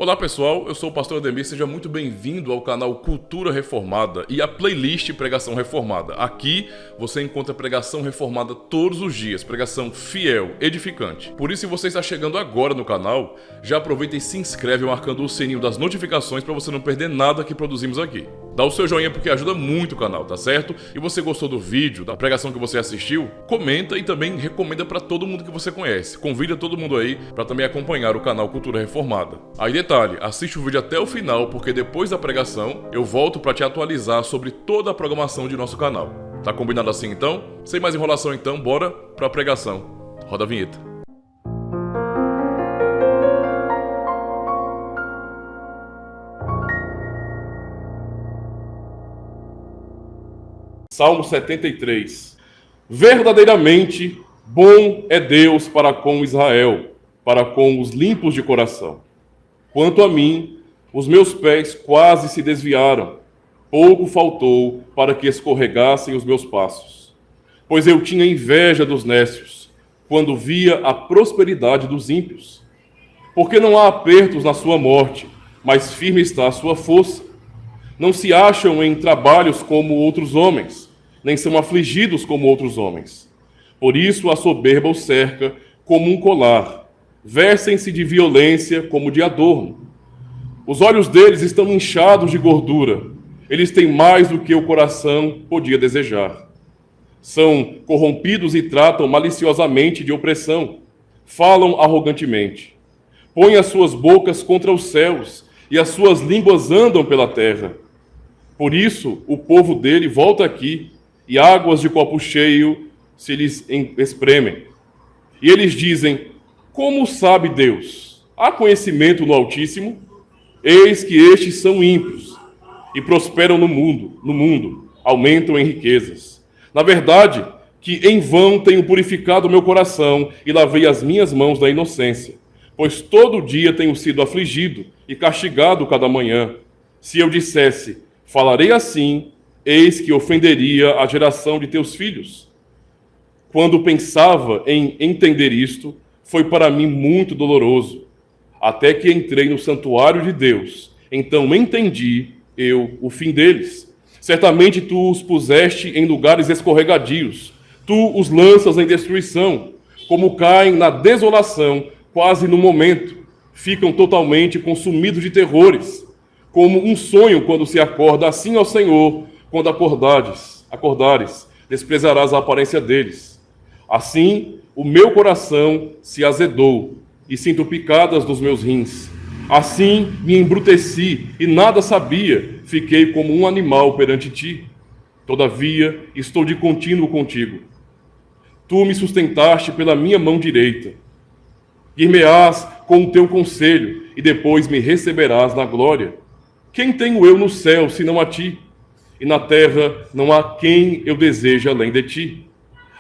Olá pessoal, eu sou o pastor Ademir, seja muito bem-vindo ao canal Cultura Reformada e à playlist Pregação Reformada. Aqui você encontra pregação reformada todos os dias, pregação fiel, edificante. Por isso, se você está chegando agora no canal, já aproveita e se inscreve marcando o sininho das notificações para você não perder nada que produzimos aqui. Dá o seu joinha porque ajuda muito o canal, tá certo? E você gostou do vídeo, da pregação que você assistiu? Comenta e também recomenda para todo mundo que você conhece. Convida todo mundo aí para também acompanhar o canal Cultura Reformada. Aí detalhe, assiste o vídeo até o final porque depois da pregação eu volto para te atualizar sobre toda a programação de nosso canal. Tá combinado assim então? Sem mais enrolação então, bora para a pregação. Roda a vinheta. Salmo 73. Verdadeiramente bom é Deus para com Israel, para com os limpos de coração. Quanto a mim, os meus pés quase se desviaram, pouco faltou para que escorregassem os meus passos. Pois eu tinha inveja dos nécios, quando via a prosperidade dos ímpios. Porque não há apertos na sua morte, mas firme está a sua força. Não se acham em trabalhos como outros homens, nem são afligidos como outros homens. Por isso a soberba os cerca como um colar, vestem-se de violência como de adorno. Os olhos deles estão inchados de gordura, eles têm mais do que o coração podia desejar. São corrompidos e tratam maliciosamente de opressão, falam arrogantemente. Põem as suas bocas contra os céus, e as suas línguas andam pela terra. Por isso, o povo dele volta aqui, e águas de copo cheio se lhes espremem. E eles dizem: como sabe Deus? Há conhecimento no Altíssimo? Eis que estes são ímpios, e prosperam no mundo, aumentam em riquezas. Na verdade, que em vão tenho purificado o meu coração, e lavei as minhas mãos da inocência, pois todo dia tenho sido afligido, e castigado cada manhã. Se eu dissesse: falarei assim, eis que ofenderia a geração de teus filhos. Quando pensava em entender isto, foi para mim muito doloroso, até que entrei no santuário de Deus. Então entendi eu o fim deles. Certamente tu os puseste em lugares escorregadios, tu os lanças em destruição, como caem na desolação, quase no momento, ficam totalmente consumidos de terrores, como um sonho quando se acorda, assim ao Senhor, quando acordares, desprezarás a aparência deles. Assim, o meu coração se azedou, e sinto picadas nos meus rins. Assim, me embruteci, e nada sabia, fiquei como um animal perante ti. Todavia, estou de contínuo contigo. Tu me sustentaste pela minha mão direita. Ir-me-ás com o teu conselho, e depois me receberás na glória. Quem tenho eu no céu, senão a ti? E na terra não há quem eu deseje além de ti.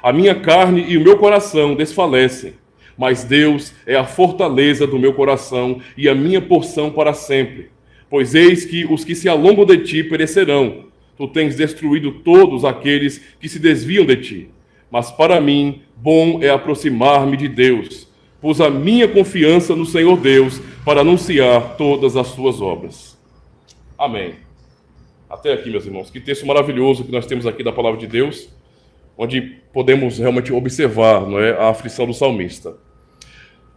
A minha carne e o meu coração desfalecem, mas Deus é a fortaleza do meu coração e a minha porção para sempre. Pois eis que os que se alongam de ti perecerão. Tu tens destruído todos aqueles que se desviam de ti. Mas para mim, bom é aproximar-me de Deus. Pus a minha confiança no Senhor Deus para anunciar todas as suas obras. Amém. Até aqui, meus irmãos. Que texto maravilhoso que nós temos aqui da palavra de Deus, onde podemos realmente observar, não é, a aflição do salmista.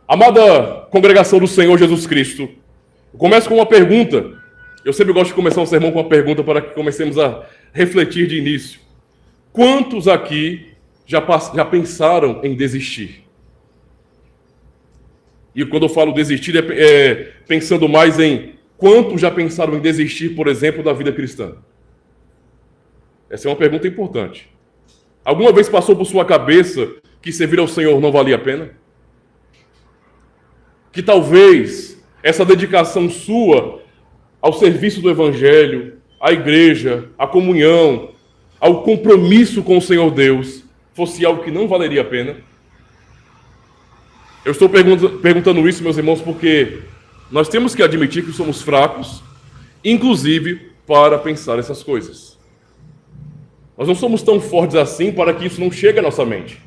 Amada congregação do Senhor Jesus Cristo, eu começo com uma pergunta. Eu sempre gosto de começar um sermão com uma pergunta para que comecemos a refletir de início. Quantos aqui já pensaram em desistir? E quando eu falo desistir, é pensando mais em quantos já pensaram em desistir, por exemplo, da vida cristã? Essa é uma pergunta importante. Alguma vez passou por sua cabeça que servir ao Senhor não valia a pena? Que talvez essa dedicação sua ao serviço do Evangelho, à igreja, à comunhão, ao compromisso com o Senhor Deus, fosse algo que não valeria a pena? Eu estou perguntando isso, meus irmãos, porque nós temos que admitir que somos fracos, inclusive para pensar essas coisas. Nós não somos tão fortes assim para que isso não chegue à nossa mente.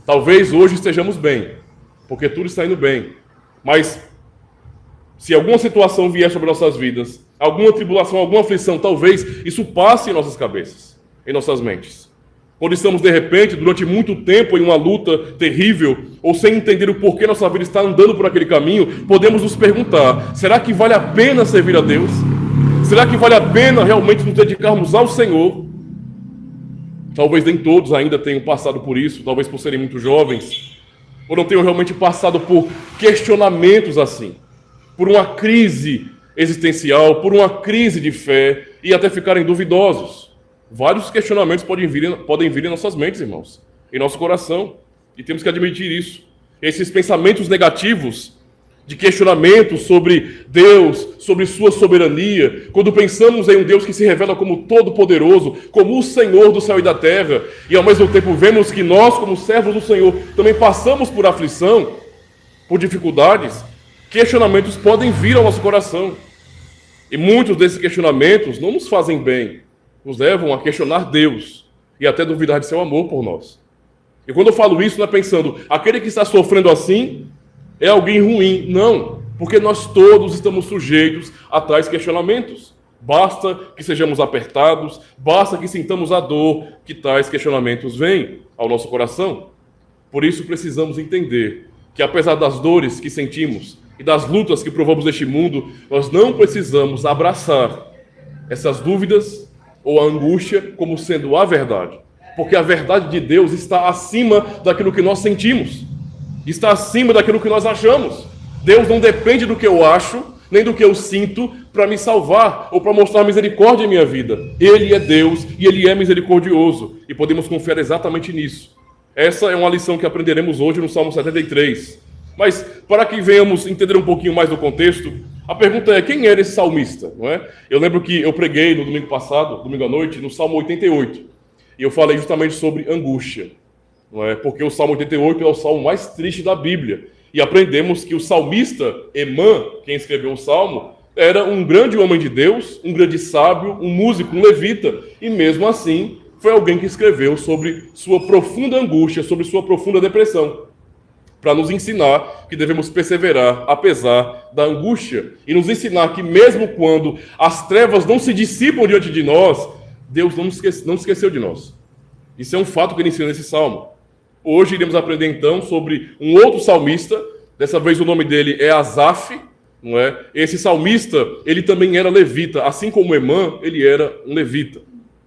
Talvez hoje estejamos bem, porque tudo está indo bem. Mas Se alguma situação vier sobre nossas vidas, alguma tribulação, alguma aflição, talvez isso passe em nossas cabeças, em nossas mentes. Quando estamos, de repente, durante muito tempo em uma luta terrível, ou sem entender o porquê nossa vida está andando por aquele caminho, podemos nos perguntar: será que vale a pena servir a Deus? Será que vale a pena realmente nos dedicarmos ao Senhor? Talvez nem todos ainda tenham passado por isso, talvez por serem muito jovens, ou não tenham realmente passado por questionamentos assim, por uma crise existencial, por uma crise de fé, e até ficarem duvidosos. Vários questionamentos podem vir em nossas mentes, irmãos, em nosso coração, e temos que admitir isso. Esses pensamentos negativos, de questionamentos sobre Deus, sobre sua soberania, quando pensamos em um Deus que se revela como todo-poderoso, como o Senhor do céu e da terra, e ao mesmo tempo vemos que nós, como servos do Senhor, também passamos por aflição, por dificuldades, questionamentos podem vir ao nosso coração. E muitos desses questionamentos não nos fazem bem, nos levam a questionar Deus e até duvidar de seu amor por nós. E quando eu falo isso, não é pensando, aquele que está sofrendo assim é alguém ruim. Não, porque nós todos estamos sujeitos a tais questionamentos. Basta que sejamos apertados, basta que sintamos a dor que tais questionamentos vêm ao nosso coração. Por isso precisamos entender que, apesar das dores que sentimos e das lutas que provamos neste mundo, nós não precisamos abraçar essas dúvidas ou a angústia como sendo a verdade. Porque a verdade de Deus está acima daquilo que nós sentimos. Está acima daquilo que nós achamos. Deus não depende do que eu acho, nem do que eu sinto para me salvar ou para mostrar misericórdia em minha vida. Ele é Deus e Ele é misericordioso. E podemos confiar exatamente nisso. Essa é uma lição que aprenderemos hoje no Salmo 73. Mas, para que venhamos entender um pouquinho mais do contexto, a pergunta é: quem era esse salmista? Não é? Eu lembro que eu preguei no domingo passado, domingo à noite, no Salmo 88. E eu falei justamente sobre angústia. Não é? Porque o Salmo 88 é o salmo mais triste da Bíblia. E aprendemos que o salmista, Emã, quem escreveu o salmo, era um grande homem de Deus, um grande sábio, um músico, um levita. E mesmo assim, foi alguém que escreveu sobre sua profunda angústia, sobre sua profunda depressão, para nos ensinar que devemos perseverar apesar da angústia, e nos ensinar que mesmo quando as trevas não se dissipam diante de nós, Deus não esqueceu de nós. Isso é um fato que ele ensina nesse salmo. Hoje iremos aprender então sobre um outro salmista, dessa vez o nome dele é Asaf, não é? Esse salmista, ele também era levita, assim como Emã, ele era um levita,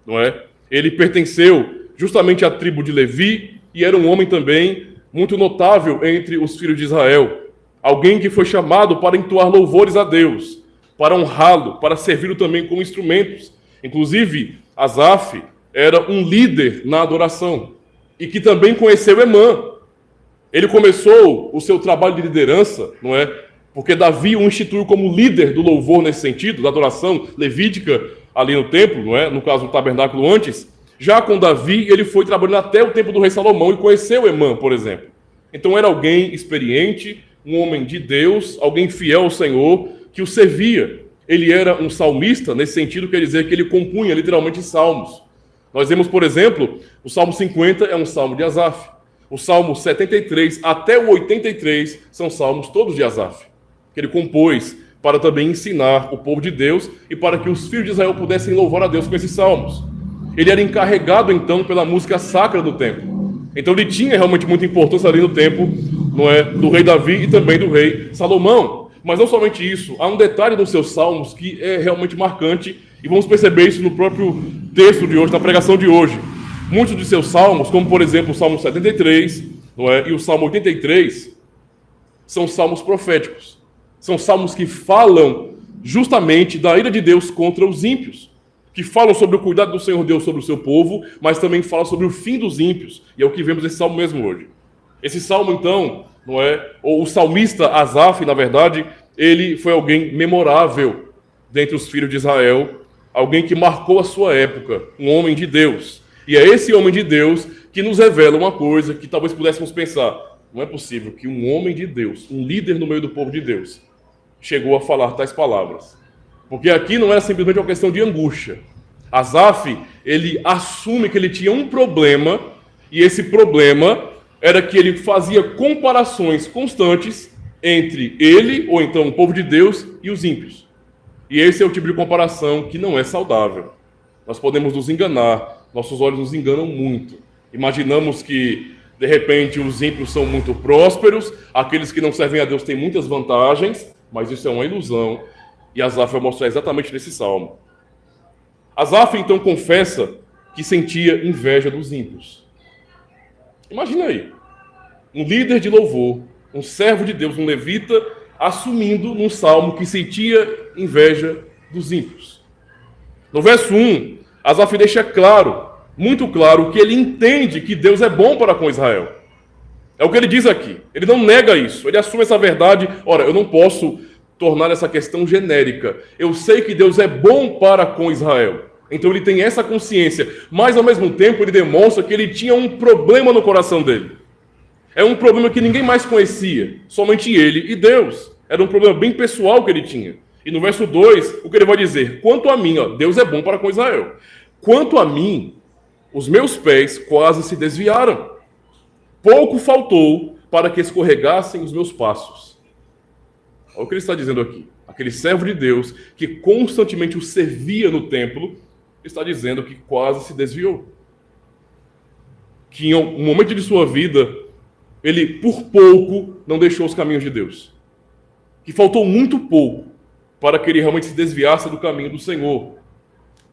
não é? Ele pertenceu justamente à tribo de Levi e era um homem também muito notável entre os filhos de Israel. Alguém que foi chamado para entoar louvores a Deus, para honrá-lo, para servi-lo também como instrumentos. Inclusive, Asaf era um líder na adoração e que também conheceu Emã. Ele começou o seu trabalho de liderança, não é? Porque Davi o instituiu como líder do louvor nesse sentido, da adoração levítica ali no templo, não é? No caso do tabernáculo antes. Já com Davi, ele foi trabalhando até o tempo do rei Salomão e conheceu Emã, por exemplo. Então era alguém experiente, um homem de Deus, alguém fiel ao Senhor, que o servia. Ele era um salmista, nesse sentido quer dizer que ele compunha literalmente salmos. Nós vemos, por exemplo, o Salmo 50 é um salmo de Asaf. O Salmo 73 até o 83 são salmos todos de Asaf, que ele compôs para também ensinar o povo de Deus e para que os filhos de Israel pudessem louvar a Deus com esses salmos. Ele era encarregado, então, pela música sacra do templo. Então ele tinha realmente muita importância ali no tempo, não é, do rei Davi e também do rei Salomão. Mas não somente isso, há um detalhe nos seus salmos que é realmente marcante, e vamos perceber isso no próprio texto de hoje, na pregação de hoje. Muitos de seus salmos, como por exemplo o Salmo 73, não é, e o Salmo 83, são salmos proféticos. São salmos que falam justamente da ira de Deus contra os ímpios, que falam sobre o cuidado do Senhor Deus sobre o seu povo, mas também falam sobre o fim dos ímpios. E é o que vemos nesse salmo mesmo hoje. Esse salmo, então, não é, ou o salmista Asaf, na verdade, ele foi alguém memorável dentre os filhos de Israel, alguém que marcou a sua época, um homem de Deus. E é esse homem de Deus que nos revela uma coisa que talvez pudéssemos pensar: não é possível que um homem de Deus, um líder no meio do povo de Deus, chegou a falar tais palavras. Porque aqui não era simplesmente uma questão de angústia. Asaf, ele assume que ele tinha um problema, e esse problema era que ele fazia comparações constantes entre ele, ou então o povo de Deus, e os ímpios. E esse é o tipo de comparação que não é saudável. Nós podemos nos enganar, nossos olhos nos enganam muito. Imaginamos que, de repente, os ímpios são muito prósperos, aqueles que não servem a Deus têm muitas vantagens, mas isso é uma ilusão, e Asaf vai mostrar exatamente nesse salmo. Asaf, então, confessa que sentia inveja dos ímpios. Imagina aí, um líder de louvor, um servo de Deus, um levita, assumindo num salmo que sentia inveja dos ímpios. No verso 1, Asaf deixa claro, muito claro, que ele entende que Deus é bom para com Israel. É o que ele diz aqui. Ele não nega isso, ele assume essa verdade. Ora, eu não posso tornar essa questão genérica. Eu sei que Deus é bom para com Israel. Então ele tem essa consciência, mas ao mesmo tempo ele demonstra que ele tinha um problema no coração dele. É um problema que ninguém mais conhecia, somente ele e Deus. Era um problema bem pessoal que ele tinha. E no verso 2, o que ele vai dizer? Quanto a mim, ó, Deus é bom para com Israel. Quanto a mim, os meus pés quase se desviaram. Pouco faltou para que escorregassem os meus passos. Olha o que ele está dizendo aqui. Aquele servo de Deus que constantemente o servia no templo, está dizendo que quase se desviou. Que em um momento de sua vida, ele por pouco não deixou os caminhos de Deus. Que faltou muito pouco para que ele realmente se desviasse do caminho do Senhor.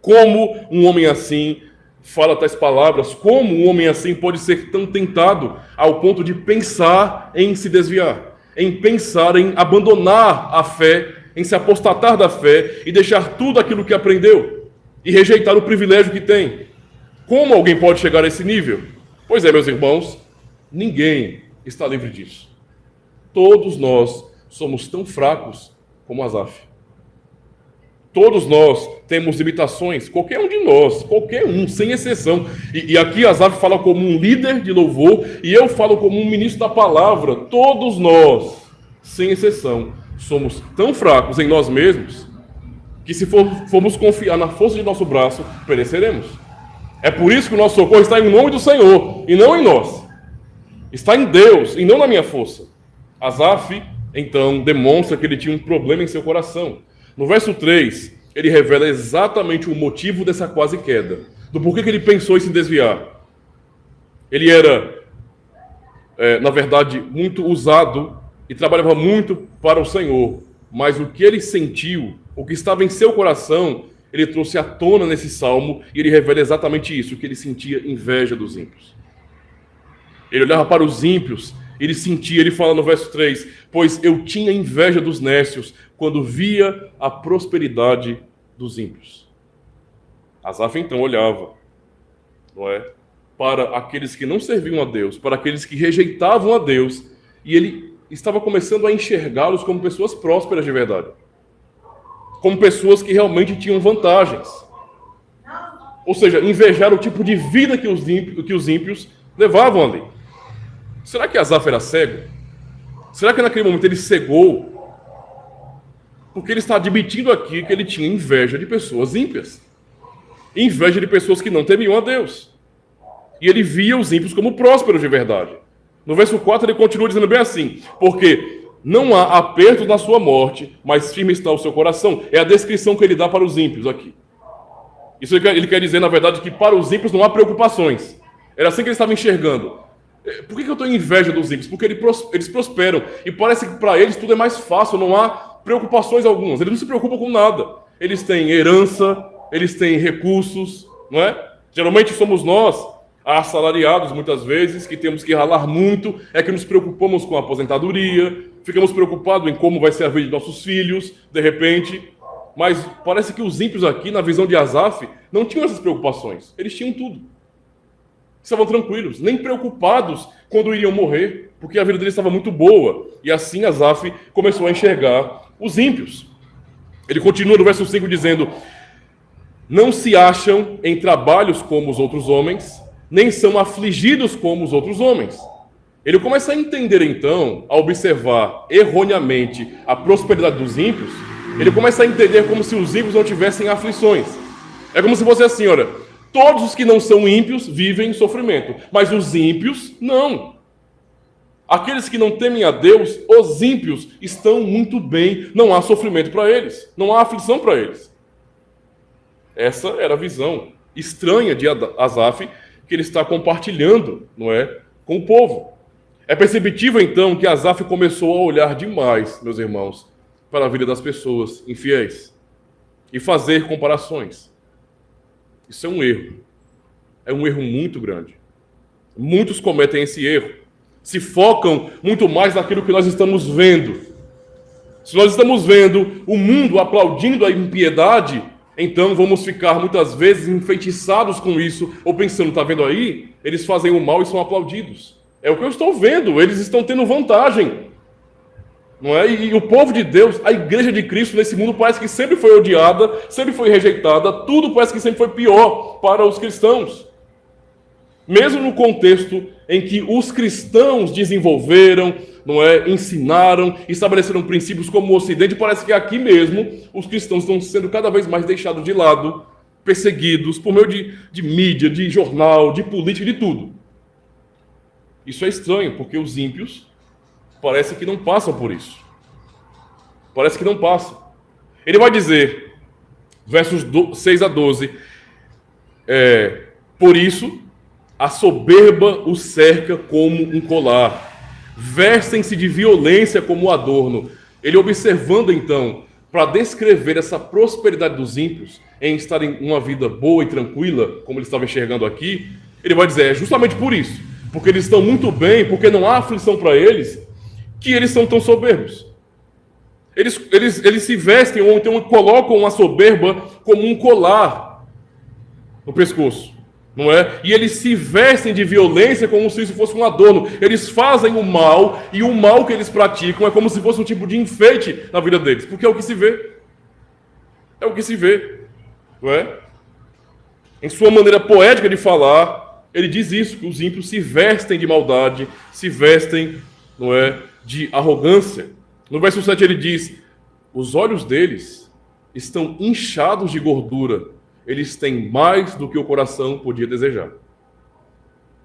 Como um homem assim fala tais palavras? Como um homem assim pode ser tão tentado ao ponto de pensar em se desviar? Em pensar em abandonar a fé, em se apostatar da fé e deixar tudo aquilo que aprendeu e rejeitar o privilégio que tem. Como alguém pode chegar a esse nível? Pois é, meus irmãos, ninguém está livre disso. Todos nós somos tão fracos como Asaf. Todos nós temos limitações, qualquer um de nós, qualquer um, sem exceção. E aqui Asaf fala como um líder de louvor e eu falo como um ministro da palavra. Todos nós, sem exceção, somos tão fracos em nós mesmos que se formos confiar na força de nosso braço, pereceremos. É por isso que o nosso socorro está em nome do Senhor e não em nós. Está em Deus e não na minha força. Asaf, então, demonstra que ele tinha um problema em seu coração. No verso 3, ele revela exatamente o motivo dessa quase queda, do porquê que ele pensou em se desviar. Ele era, na verdade, muito usado e trabalhava muito para o Senhor, mas o que ele sentiu, o que estava em seu coração, ele trouxe à tona nesse salmo e ele revela exatamente isso, que ele sentia inveja dos ímpios. Ele olhava para os ímpios, ele fala no verso 3, pois eu tinha inveja dos nécios quando via a prosperidade dos ímpios. Asaf então olhava, não é, para aqueles que não serviam a Deus, para aqueles que rejeitavam a Deus, e ele estava começando a enxergá-los como pessoas prósperas de verdade, como pessoas que realmente tinham vantagens. Ou seja, invejar o tipo de vida que os ímpios levavam ali. Será que Asaf era cego? Será que naquele momento ele cegou? Porque ele está admitindo aqui que ele tinha inveja de pessoas ímpias. Inveja de pessoas que não temiam a Deus. E ele via os ímpios como prósperos de verdade. No verso 4 ele continua dizendo bem assim, porque não há aperto na sua morte, mas firme está o seu coração. É a descrição que ele dá para os ímpios aqui. Isso ele quer dizer, na verdade, que para os ímpios não há preocupações. Era assim que ele estava enxergando. Por que eu tenho inveja dos ímpios? Porque eles prosperam. E parece que para eles tudo é mais fácil, não há preocupações algumas. Eles não se preocupam com nada. Eles têm herança, eles têm recursos, não é? Geralmente somos nós, assalariados muitas vezes, que temos que ralar muito, é que nos preocupamos com a aposentadoria, ficamos preocupados em como vai ser a vida de nossos filhos, de repente. Mas parece que os ímpios aqui, na visão de Asaf, não tinham essas preocupações. Eles tinham tudo. Estavam tranquilos, nem preocupados quando iriam morrer, porque a vida deles estava muito boa. E assim Asaf começou a enxergar os ímpios. Ele continua no verso 5 dizendo, não se acham em trabalhos como os outros homens, nem são afligidos como os outros homens. Ele começa a entender então, a observar erroneamente a prosperidade dos ímpios, ele começa a entender como se os ímpios não tivessem aflições. É como se fosse assim, olha, todos os que não são ímpios vivem em sofrimento, mas os ímpios não. Aqueles que não temem a Deus, os ímpios, estão muito bem, não há sofrimento para eles, não há aflição para eles. Essa era a visão estranha de Asaf, que ele está compartilhando, não é, com o povo. É perceptível, então, que Asaf começou a olhar demais, meus irmãos, para a vida das pessoas infiéis e fazer comparações. Isso é um erro. É um erro muito grande. Muitos cometem esse erro. Se focam muito mais naquilo que nós estamos vendo. Se nós estamos vendo o mundo aplaudindo a impiedade, então vamos ficar muitas vezes enfeitiçados com isso, ou pensando, está vendo aí? Eles fazem o mal e são aplaudidos. É o que eu estou vendo, eles estão tendo vantagem. Não é? E o povo de Deus, a igreja de Cristo nesse mundo parece que sempre foi odiada, sempre foi rejeitada, tudo parece que sempre foi pior para os cristãos. Mesmo no contexto em que os cristãos desenvolveram, não é, ensinaram, estabeleceram princípios como o Ocidente, parece que aqui mesmo os cristãos estão sendo cada vez mais deixados de lado, perseguidos por meio de mídia, de jornal, de política, de tudo. Isso é estranho, porque os ímpios parece que não passam por isso. Parece que não passam. Ele vai dizer, versos 6 a 12, por isso a soberba o cerca como um colar, vestem-se de violência como um adorno. Ele observando então, para descrever essa prosperidade dos ímpios, em estarem uma vida boa e tranquila, como ele estava enxergando aqui, ele vai dizer, é justamente por isso, porque eles estão muito bem, porque não há aflição para eles, que eles são tão soberbos. Eles se vestem, ou então colocam a soberba como um colar no pescoço. Não é? E eles se vestem de violência como se isso fosse um adorno. Eles fazem o mal, e o mal que eles praticam é como se fosse um tipo de enfeite na vida deles, porque é o que se vê. É o que se vê. Não é? Em sua maneira poética de falar, ele diz isso, que os ímpios se vestem de maldade, se vestem, não é, de arrogância. No verso 7 ele diz, os olhos deles estão inchados de gordura, eles têm mais do que o coração podia desejar.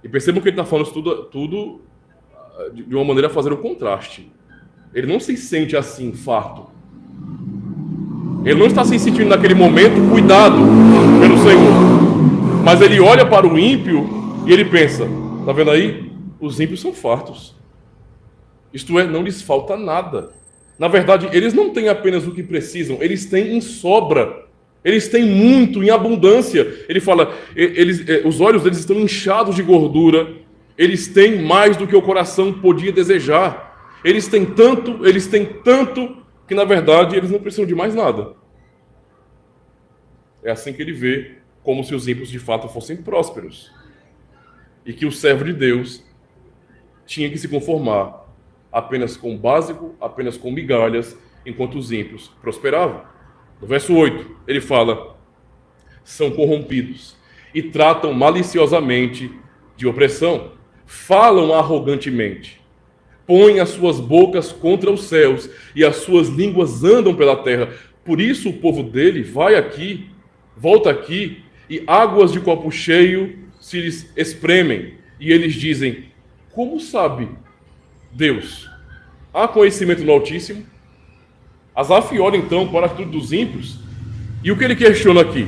E percebam que ele está falando isso tudo de uma maneira a fazer um contraste. Ele não se sente assim, farto. Ele não está se sentindo naquele momento cuidado pelo Senhor. Mas ele olha para o ímpio e ele pensa, está vendo aí? Os ímpios são fartos. Isto é, não lhes falta nada. Na verdade, eles não têm apenas o que precisam, eles têm em sobra. Eles têm muito, em abundância. Ele fala, os olhos deles estão inchados de gordura, eles têm mais do que o coração podia desejar. Eles têm tanto, que na verdade eles não precisam de mais nada. É assim que ele vê, como se os ímpios de fato fossem prósperos. E que o servo de Deus tinha que se conformar apenas com o básico, apenas com migalhas, enquanto os ímpios prosperavam. No verso 8, ele fala, são corrompidos e tratam maliciosamente de opressão, falam arrogantemente, põem as suas bocas contra os céus e as suas línguas andam pela terra. Por isso o povo dele vai aqui, volta aqui, e águas de copo cheio se lhes espremem. E eles dizem, como sabe Deus? Há conhecimento no Altíssimo? Asaf olha então para a atitude dos ímpios, e o que ele questiona aqui?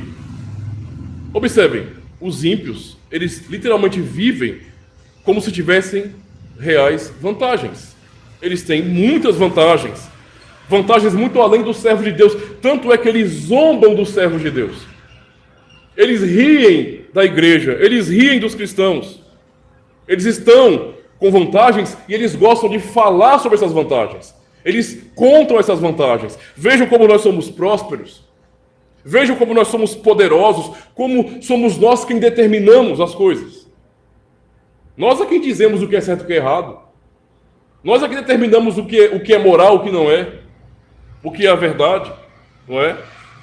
Observem, os ímpios, eles literalmente vivem como se tivessem reais vantagens. Eles têm muitas vantagens, vantagens muito além dos servos de Deus, tanto é que eles zombam dos servos de Deus. Eles riem da igreja, eles riem dos cristãos. Eles estão com vantagens e eles gostam de falar sobre essas vantagens. Eles contam essas vantagens. Vejam como nós somos prósperos. Vejam como nós somos poderosos, como somos nós quem determinamos as coisas. Nós é quem dizemos o que é certo e o que é errado. Nós é quem determinamos o que é moral, o que não é. O que é a verdade, não é?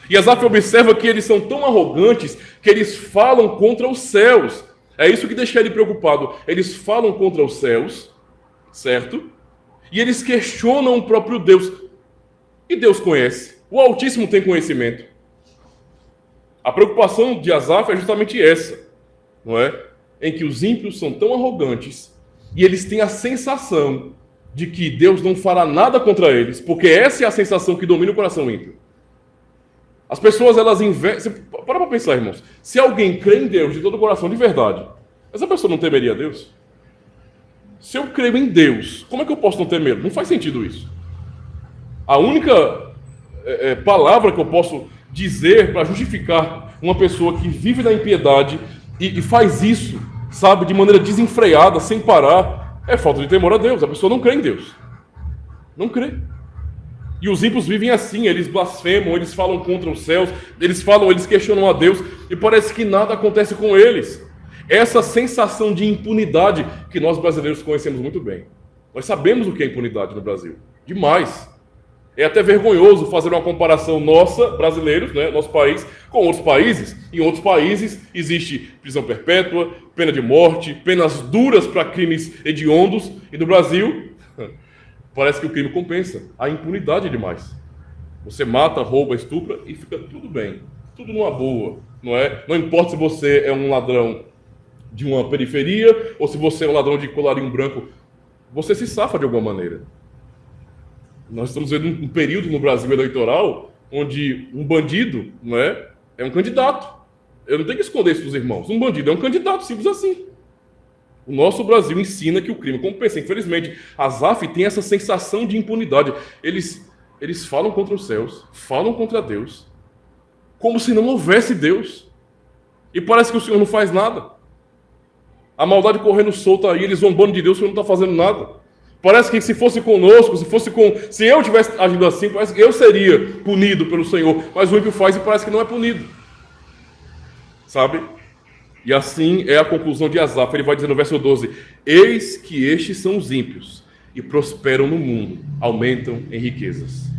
E Asaf observa que eles são tão arrogantes que eles falam contra os céus. É isso que deixa ele preocupado. Eles falam contra os céus, certo? E eles questionam o próprio Deus. E Deus conhece. O Altíssimo tem conhecimento. A preocupação de Asaf é justamente essa, não é? Em que os ímpios são tão arrogantes e eles têm a sensação de que Deus não fará nada contra eles, porque essa é a sensação que domina o coração ímpio. As pessoas, elas investem... Para pensar, irmãos. Se alguém crê em Deus de todo o coração, de verdade, essa pessoa não temeria Deus? Se eu creio em Deus, como é que eu posso não temer? Não faz sentido isso. A única palavra que eu posso dizer para justificar uma pessoa que vive na impiedade e faz isso, sabe, de maneira desenfreada, sem parar, é falta de temor a Deus. A pessoa não crê em Deus. Não crê. E os ímpios vivem assim, eles blasfemam, eles falam contra os céus, eles questionam a Deus, e parece que nada acontece com eles. Essa sensação de impunidade que nós brasileiros conhecemos muito bem. Nós sabemos o que é impunidade no Brasil. Demais. É até vergonhoso fazer uma comparação nossa, brasileiros, né, nosso país, com outros países. Em outros países existe prisão perpétua, pena de morte, penas duras para crimes hediondos, e no Brasil... Parece que o crime compensa. A impunidade é demais. Você mata, rouba, estupra e fica tudo bem. Tudo numa boa, não é? Não importa se você é um ladrão de uma periferia ou se você é um ladrão de colarinho branco. Você se safa de alguma maneira. Nós estamos vendo um período no Brasil eleitoral onde um bandido, não é? É um candidato. Eu não tenho que esconder isso dos irmãos. Um bandido é um candidato, simples assim. O nosso Brasil ensina que o crime compensa. Infelizmente, a Asaf tem essa sensação de impunidade. Eles falam contra os céus, falam contra Deus, como se não houvesse Deus. E parece que o Senhor não faz nada. A maldade correndo solta aí, eles zombando de Deus, o Senhor não está fazendo nada. Parece que se fosse conosco, se eu tivesse agido assim, parece que eu seria punido pelo Senhor. Mas o ímpio faz e parece que não é punido. Sabe? E assim é a conclusão de Asaf. Ele vai dizer no verso 12: eis que estes são os ímpios, e prosperam no mundo, aumentam em riquezas.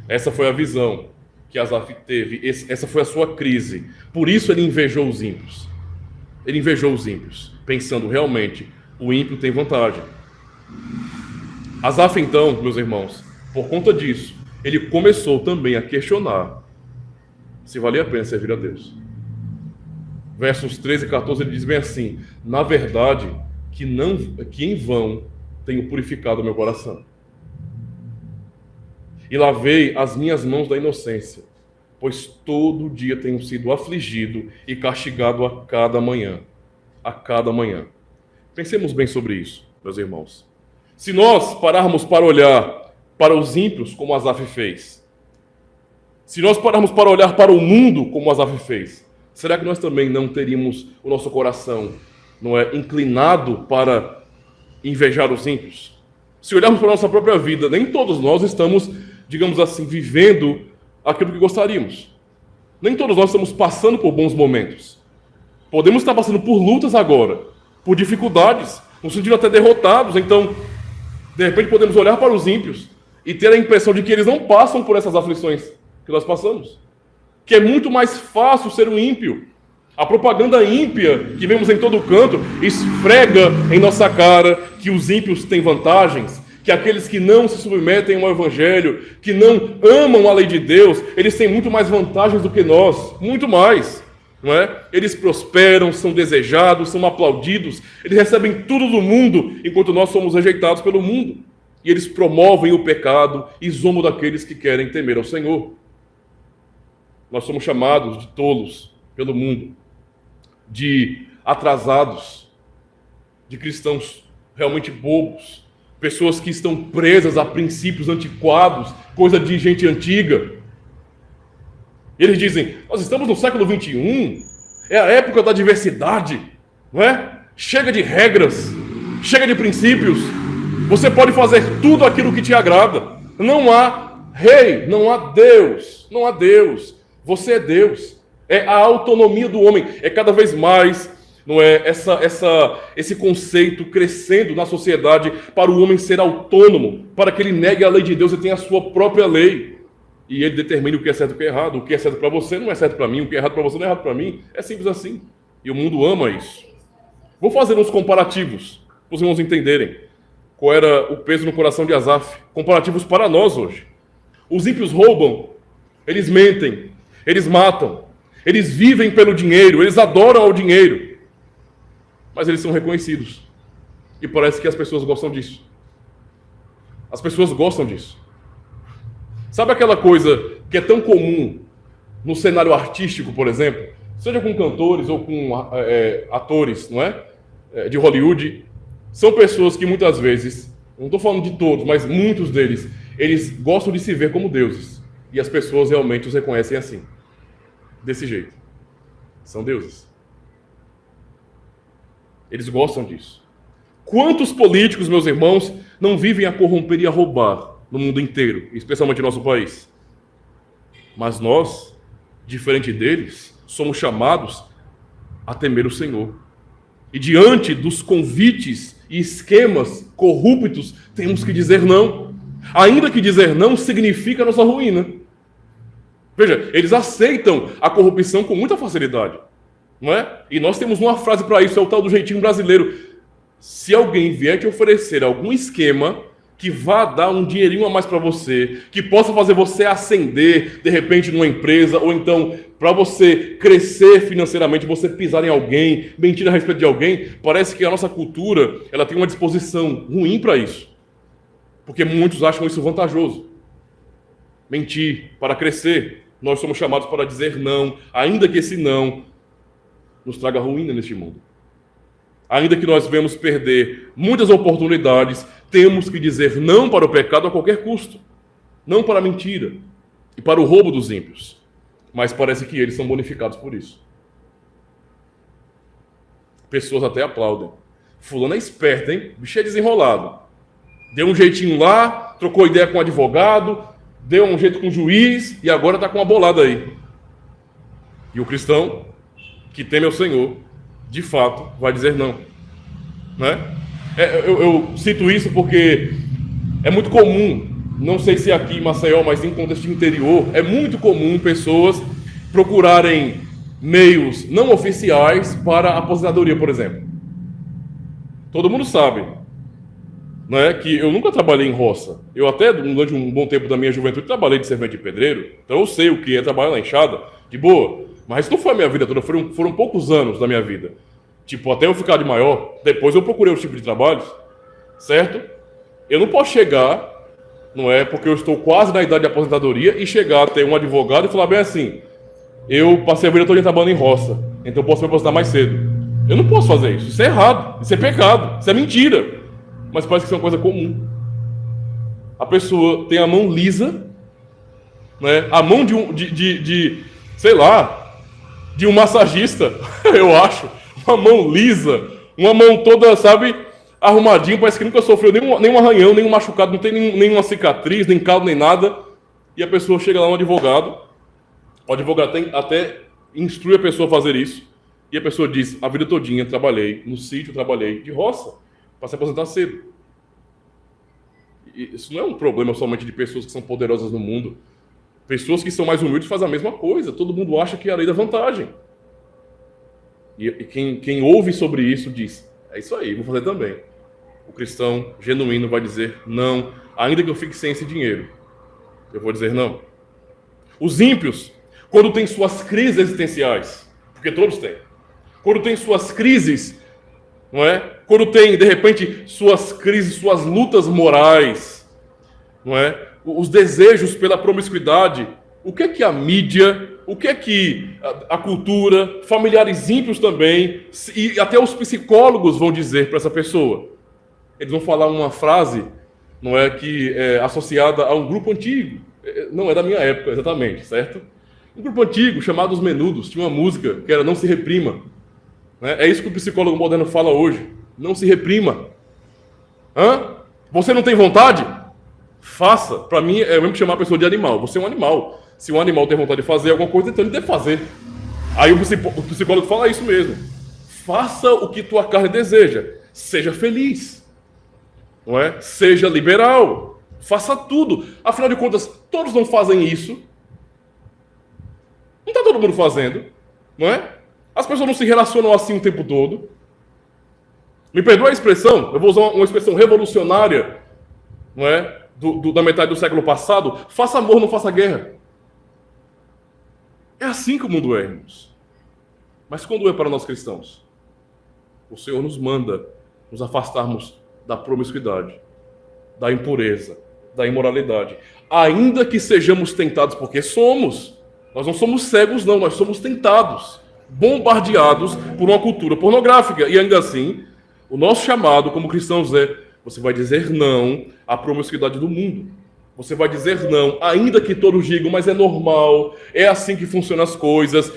Essa foi a visão que Asaf teve, essa foi a sua crise. Por isso ele invejou os ímpios. Ele invejou os ímpios, pensando realmente, o ímpio tem vantagem. Asaf então, meus irmãos, por conta disso, ele começou também a questionar se valia a pena servir a Deus. Versos 13 e 14, ele diz bem assim: na verdade, que em vão tenho purificado o meu coração, e lavei as minhas mãos da inocência, pois todo dia tenho sido afligido e castigado a cada manhã. A cada manhã. Pensemos bem sobre isso, meus irmãos. Se nós pararmos para olhar para os ímpios, como Asaf fez, se nós pararmos para olhar para o mundo, como Asaf fez, será que nós também não teríamos o nosso coração, não é, inclinado para invejar os ímpios? Se olharmos para a nossa própria vida, nem todos nós estamos, digamos assim, vivendo aquilo que gostaríamos. Nem todos nós estamos passando por bons momentos. Podemos estar passando por lutas agora, por dificuldades, nos sentindo até derrotados. Então, de repente podemos olhar para os ímpios e ter a impressão de que eles não passam por essas aflições que nós passamos. Que é muito mais fácil ser um ímpio. A propaganda ímpia que vemos em todo canto esfrega em nossa cara que os ímpios têm vantagens, que aqueles que não se submetem ao Evangelho, que não amam a lei de Deus, eles têm muito mais vantagens do que nós, muito mais, não é? Eles prosperam, são desejados, são aplaudidos, eles recebem tudo do mundo, enquanto nós somos rejeitados pelo mundo. E eles promovem o pecado e zombam daqueles que querem temer ao Senhor. Nós somos chamados de tolos pelo mundo, de atrasados, de cristãos realmente bobos, pessoas que estão presas a princípios antiquados, coisa de gente antiga. Eles dizem: nós estamos no século XXI, é a época da diversidade, não é? Chega de regras, chega de princípios, você pode fazer tudo aquilo que te agrada. Não há rei, não há Deus, não há Deus. Você é Deus. É a autonomia do homem. É cada vez mais, não é, esse conceito crescendo na sociedade para o homem ser autônomo, para que ele negue a lei de Deus e tenha a sua própria lei. E ele determine o que é certo e o que é errado. O que é certo para você não é certo para mim. O que é errado para você não é errado para mim. É simples assim. E o mundo ama isso. Vou fazer uns comparativos, para os irmãos entenderem qual era o peso no coração de Asaf. Comparativos para nós hoje. Os ímpios roubam, eles mentem, eles matam, eles vivem pelo dinheiro, eles adoram ao dinheiro, mas eles são reconhecidos. E parece que as pessoas gostam disso. As pessoas gostam disso. Sabe aquela coisa que é tão comum no cenário artístico, por exemplo? Seja com cantores ou com atores, não é? De Hollywood. São pessoas que muitas vezes, não estou falando de todos, mas muitos deles, eles gostam de se ver como deuses. E as pessoas realmente os reconhecem assim. Desse jeito. São deuses. Eles gostam disso. Quantos políticos, meus irmãos, não vivem a corromper e a roubar no mundo inteiro, especialmente no nosso país? Mas nós, diferente deles, somos chamados a temer o Senhor. E diante dos convites e esquemas corruptos, temos que dizer não. Ainda que dizer não significa a nossa ruína. Veja, eles aceitam a corrupção com muita facilidade, não é? E nós temos uma frase para isso, é o tal do jeitinho brasileiro. Se alguém vier te oferecer algum esquema que vá dar um dinheirinho a mais para você, que possa fazer você ascender, de repente, numa empresa, ou então, para você crescer financeiramente, você pisar em alguém, mentir a respeito de alguém, parece que a nossa cultura ela tem uma disposição ruim para isso. Porque muitos acham isso vantajoso. Mentir para crescer. Nós somos chamados para dizer não, ainda que esse não nos traga ruína neste mundo. Ainda que nós venhamos perder muitas oportunidades, temos que dizer não para o pecado a qualquer custo. Não para a mentira e para o roubo dos ímpios. Mas parece que eles são bonificados por isso. Pessoas até aplaudem. Fulano é esperto, hein? O bicho é desenrolado. Deu um jeitinho lá, trocou ideia com o advogado, deu um jeito com o juiz e agora está com uma bolada aí. E o cristão que teme ao Senhor, de fato, vai dizer não. Né? Eu cito isso porque é muito comum, não sei se aqui em Maceió, mas em contexto interior, é muito comum pessoas procurarem meios não oficiais para a aposentadoria, por exemplo. Todo mundo sabe, né, que eu nunca trabalhei em roça. Eu até, durante um bom tempo da minha juventude, trabalhei de servente de pedreiro, então eu sei o que é trabalhar na enxada, de boa. Mas isso não foi a minha vida toda, foram poucos anos da minha vida. Tipo, até eu ficar de maior, depois eu procurei outro tipo de trabalhos, certo? Eu não posso chegar, não é, porque eu estou quase na idade de aposentadoria, e chegar até um advogado e falar bem assim, eu passei a vida toda trabalhando em roça, então eu posso me aposentar mais cedo. Eu não posso fazer isso, isso é errado, isso é pecado, isso é mentira. Mas parece que isso é uma coisa comum. A pessoa tem a mão lisa, né? A mão sei lá, de um massagista, eu acho. Uma mão lisa, uma mão toda, sabe, arrumadinha, parece que nunca sofreu nenhum arranhão, nenhum machucado, não tem nenhuma cicatriz, nem caldo, nem nada. E a pessoa chega lá no advogado, o advogado até instrui a pessoa a fazer isso, e a pessoa diz, a vida todinha trabalhei no sítio, trabalhei de roça, para se aposentar cedo. E isso não é um problema somente de pessoas que são poderosas no mundo. Pessoas que são mais humildes fazem a mesma coisa. Todo mundo acha que é a lei da vantagem. E quem ouve sobre isso diz, é isso aí, vou fazer também. O cristão genuíno vai dizer não, ainda que eu fique sem esse dinheiro. Eu vou dizer não. Os ímpios, quando têm suas crises existenciais, porque todos têm, quando têm suas crises, não é? Quando tem, de repente, suas crises, suas lutas morais, não é? Os desejos pela promiscuidade, o que é que a mídia, o que é que a cultura, familiares ímpios também, e até os psicólogos vão dizer para essa pessoa? Eles vão falar uma frase, não é, que é associada a um grupo antigo, não é da minha época exatamente, certo? Um grupo antigo chamado Os Menudos, tinha uma música que era Não Se Reprima. É isso que o psicólogo moderno fala hoje. Não se reprima. Você não tem vontade? Faça. Para mim, é mesmo que chamar a pessoa de animal. Você é um animal. Se um animal tem vontade de fazer alguma coisa, então ele deve fazer. Aí o psicólogo fala isso mesmo. Faça o que tua carne deseja. Seja feliz. Não é? Seja liberal. Faça tudo. Afinal de contas, todos não fazem isso. Não está todo mundo fazendo. Não é? As pessoas não se relacionam assim o tempo todo. Me perdoa a expressão, eu vou usar uma expressão revolucionária, não é? Da metade do século passado. Faça amor, não faça guerra. É assim que o mundo é, irmãos. Mas quando é para nós cristãos? O Senhor nos manda nos afastarmos da promiscuidade, da impureza, da imoralidade. Ainda que sejamos tentados, porque somos. Nós não somos cegos, não, nós somos tentados, bombardeados por uma cultura pornográfica. E ainda assim, o nosso chamado como cristãos é: você vai dizer não à promiscuidade do mundo. Você vai dizer não, ainda que todos digam, mas é normal, é assim que funcionam as coisas.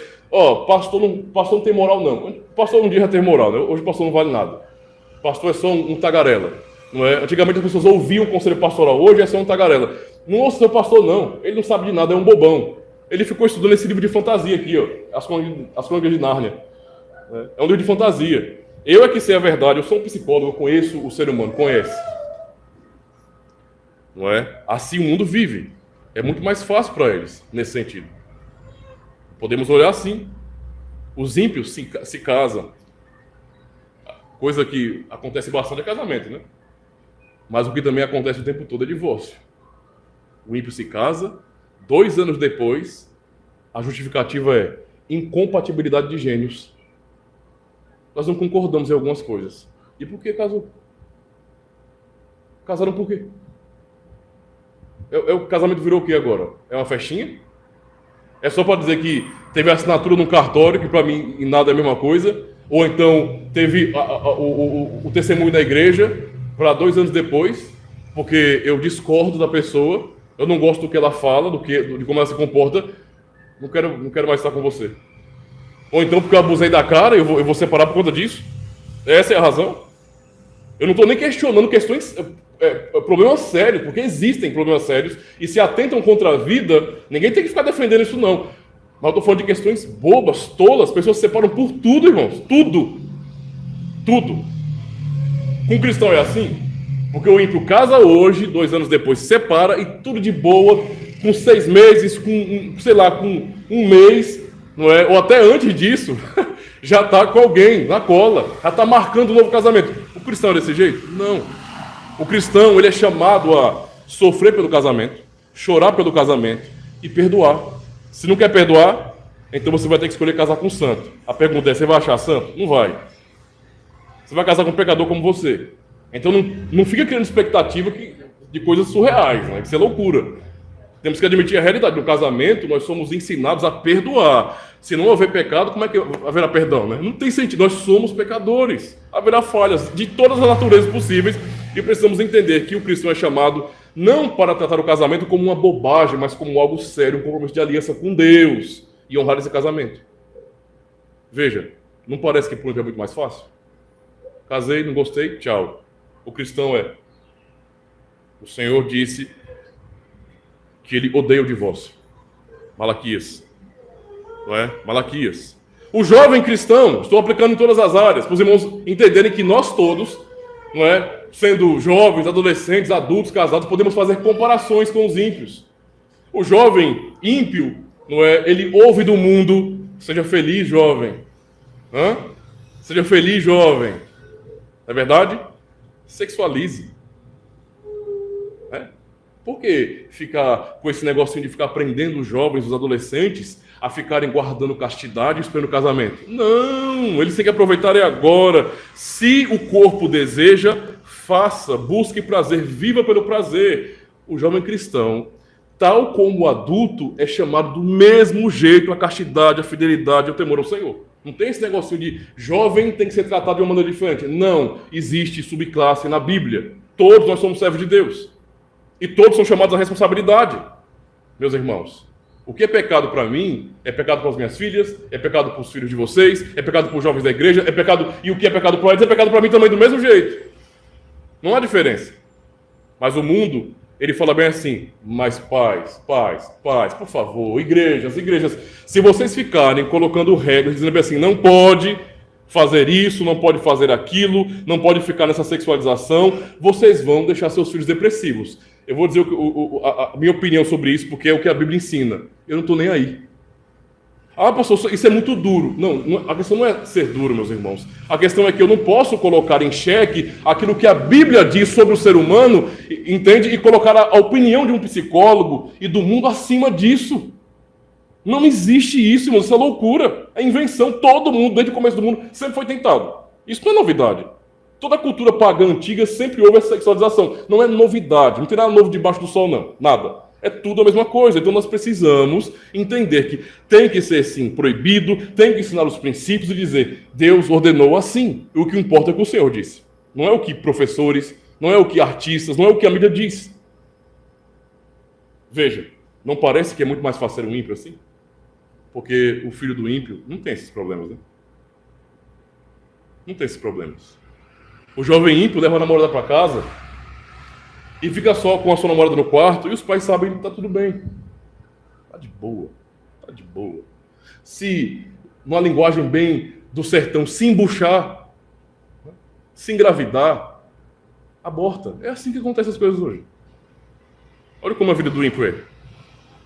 Pastor não tem moral, não. Pastor um dia já tem moral, né? Hoje o pastor não vale nada. Pastor é só um tagarela. Não é? Antigamente as pessoas ouviam o conselho pastoral, hoje é só um tagarela. Não ouça seu pastor, não. Ele não sabe de nada, é um bobão. Ele ficou estudando esse livro de fantasia aqui, As Crônicas de Nárnia. É um livro de fantasia. Eu é que sei a verdade, eu sou um psicólogo, eu conheço o ser humano, conhece. Não é? Assim o mundo vive. É muito mais fácil para eles, nesse sentido. Podemos olhar assim. Os ímpios se casam. Coisa que acontece bastante é casamento, né? Mas o que também acontece o tempo todo é divórcio. O ímpio se casa, 2 anos depois, a justificativa é incompatibilidade de gênios. Nós não concordamos em algumas coisas. E por que casou? Casaram por quê? O casamento virou o quê agora? É uma festinha? É só para dizer que teve assinatura num cartório, que para mim em nada é a mesma coisa? Ou então teve o testemunho da igreja para 2 anos depois, porque eu discordo da pessoa, eu não gosto do que ela fala, de como ela se comporta, não quero mais estar com você. Ou então porque eu abusei da cara, eu vou separar por conta disso? Essa é a razão? Eu não estou nem questionando questões, problemas sérios, porque existem problemas sérios e se atentam contra a vida, ninguém tem que ficar defendendo isso não. Mas eu estou falando de questões bobas, tolas, as pessoas se separam por tudo, irmãos, tudo. Tudo. Com o cristão é assim? Porque o ímpio casa hoje, 2 anos depois se separa e tudo de boa, com 6 meses, com um mês, não é? Ou até antes disso, já está com alguém na cola, já está marcando um novo casamento. O cristão é desse jeito? Não. O cristão, ele é chamado a sofrer pelo casamento, chorar pelo casamento e perdoar. Se não quer perdoar, então você vai ter que escolher casar com um santo. A pergunta é: você vai achar santo? Não vai. Você vai casar com um pecador como você. Então não fica criando expectativa de coisas surreais, né? Isso é loucura. Temos que admitir a realidade. No casamento, nós somos ensinados a perdoar. Se não houver pecado, como é que haverá perdão, né? Não tem sentido. Nós somos pecadores. Haverá falhas de todas as naturezas possíveis e precisamos entender que o cristão é chamado não para tratar o casamento como uma bobagem, mas como algo sério, um compromisso de aliança com Deus e honrar esse casamento. Veja, não parece que por um é muito mais fácil? Casei, não gostei, tchau. O cristão é: o Senhor disse que ele odeia o divórcio. Malaquias. Não é? Malaquias. O jovem cristão, estou aplicando em todas as áreas, para os irmãos entenderem que nós todos, não é? Sendo jovens, adolescentes, adultos, casados, podemos fazer comparações com os ímpios. O jovem ímpio, não é? Ele ouve do mundo: seja feliz, jovem. Seja feliz, jovem. Não é verdade? Sexualize. Por que ficar com esse negocinho de ficar prendendo os jovens, os adolescentes, a ficarem guardando castidade e esperando o casamento? Não, eles têm que aproveitar agora. Se o corpo deseja, faça, busque prazer, viva pelo prazer. O jovem cristão, tal como o adulto, é chamado do mesmo jeito a castidade, a fidelidade, o temor ao Senhor. Não tem esse negocinho de jovem tem que ser tratado de uma maneira diferente. Não, existe subclasse na Bíblia. Todos nós somos servos de Deus. E todos são chamados à responsabilidade, meus irmãos. O que é pecado para mim, é pecado para as minhas filhas, é pecado para os filhos de vocês, é pecado para os jovens da igreja, é pecado, e o que é pecado para eles é pecado para mim também do mesmo jeito. Não há diferença. Mas o mundo, ele fala bem assim: mas pais, por favor, igrejas, se vocês ficarem colocando regras, dizendo bem assim, não pode fazer isso, não pode fazer aquilo, não pode ficar nessa sexualização, vocês vão deixar seus filhos depressivos. Eu vou dizer a minha opinião sobre isso, porque é o que a Bíblia ensina. Eu não estou nem aí. Ah, pastor, isso é muito duro. Não, a questão não é ser duro, meus irmãos. A questão é que eu não posso colocar em xeque aquilo que a Bíblia diz sobre o ser humano, entende? E colocar a opinião de um psicólogo e do mundo acima disso. Não existe isso, irmãos. Isso é loucura. É invenção. Todo mundo, desde o começo do mundo, sempre foi tentado. Isso não é novidade. Toda a cultura pagã antiga sempre houve essa sexualização. Não é novidade, não tem nada novo debaixo do sol, não. Nada. É tudo a mesma coisa. Então nós precisamos entender que tem que ser, sim, proibido, tem que ensinar os princípios e dizer, Deus ordenou assim. E o que importa é o que o Senhor disse. Não é o que professores, não é o que artistas, não é o que a mídia diz. Veja, não parece que é muito mais fácil ser um ímpio assim? Porque o filho do ímpio não tem esses problemas, né? Não tem esses problemas. O jovem ímpio leva a namorada para casa e fica só com a sua namorada no quarto e os pais sabem que está tudo bem. Está de boa. Está de boa. Se, numa linguagem bem do sertão, se embuchar, se engravidar, aborta. É assim que acontecem as coisas hoje. Olha como a vida do ímpio é.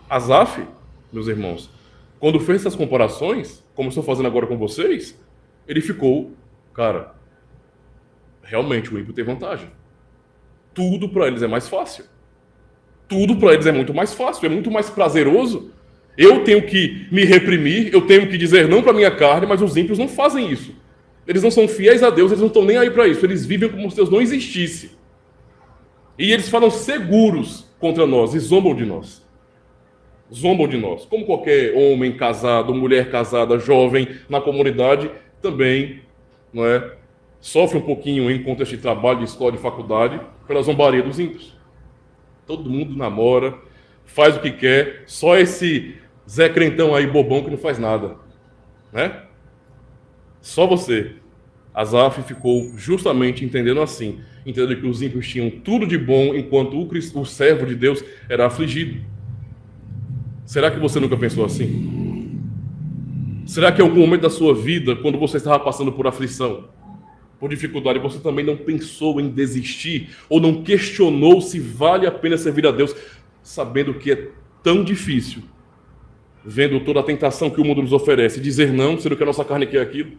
Asaf, meus irmãos, quando fez essas comparações, como estou fazendo agora com vocês, ele ficou, cara, realmente o ímpio tem vantagem. Tudo para eles é mais fácil. Tudo para eles é muito mais fácil, é muito mais prazeroso. Eu tenho que me reprimir, eu tenho que dizer não para minha carne, mas os ímpios não fazem isso. Eles não são fiéis a Deus, eles não estão nem aí para isso. Eles vivem como se Deus não existisse. E eles falam seguros contra nós e zombam de nós. Zombam de nós. Como qualquer homem casado, mulher casada, jovem na comunidade, também, não é, sofre um pouquinho em contexto de trabalho, de escola, de faculdade, pela zombaria dos ímpios. Todo mundo namora, faz o que quer, só esse Zé Crentão aí, bobão, que não faz nada. Né? Só você. Asaf ficou justamente entendendo assim, entendendo que os ímpios tinham tudo de bom, enquanto o servo de Deus era afligido. Será que você nunca pensou assim? Será que em algum momento da sua vida, quando você estava passando por aflição, por dificuldade, você também não pensou em desistir ou não questionou se vale a pena servir a Deus, sabendo que é tão difícil, vendo toda a tentação que o mundo nos oferece, dizer não, sendo que a nossa carne quer aquilo?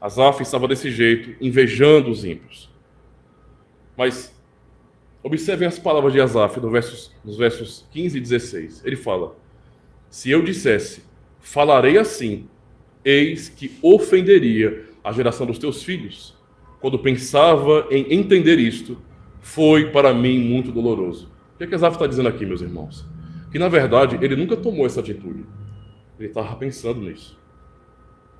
Asaf estava desse jeito, invejando os ímpios. Mas observem as palavras de Asaf nos versos 15 e 16. Ele fala, se eu dissesse, falarei assim, eis que ofenderia a geração dos teus filhos. Quando pensava em entender isto, foi para mim muito doloroso. O que Asaf está dizendo aqui, meus irmãos? Que, na verdade, ele nunca tomou essa atitude. Ele estava pensando nisso.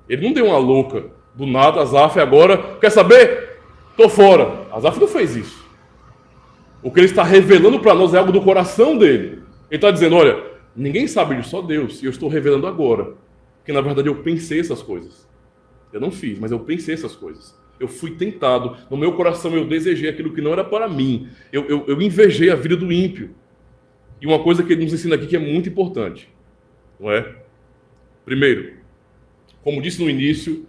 Ele não deu uma louca. Do nada, Asaf agora, quer saber? Estou fora. Asaf não fez isso. O que ele está revelando para nós é algo do coração dele. Ele está dizendo, olha, ninguém sabe disso, só Deus. E eu estou revelando agora. Porque, na verdade, eu pensei essas coisas. Eu não fiz, mas eu pensei essas coisas. Eu fui tentado. No meu coração eu desejei aquilo que não era para mim. Eu invejei a vida do ímpio. E uma coisa que ele nos ensina aqui que é muito importante. Não é? Primeiro, como disse no início,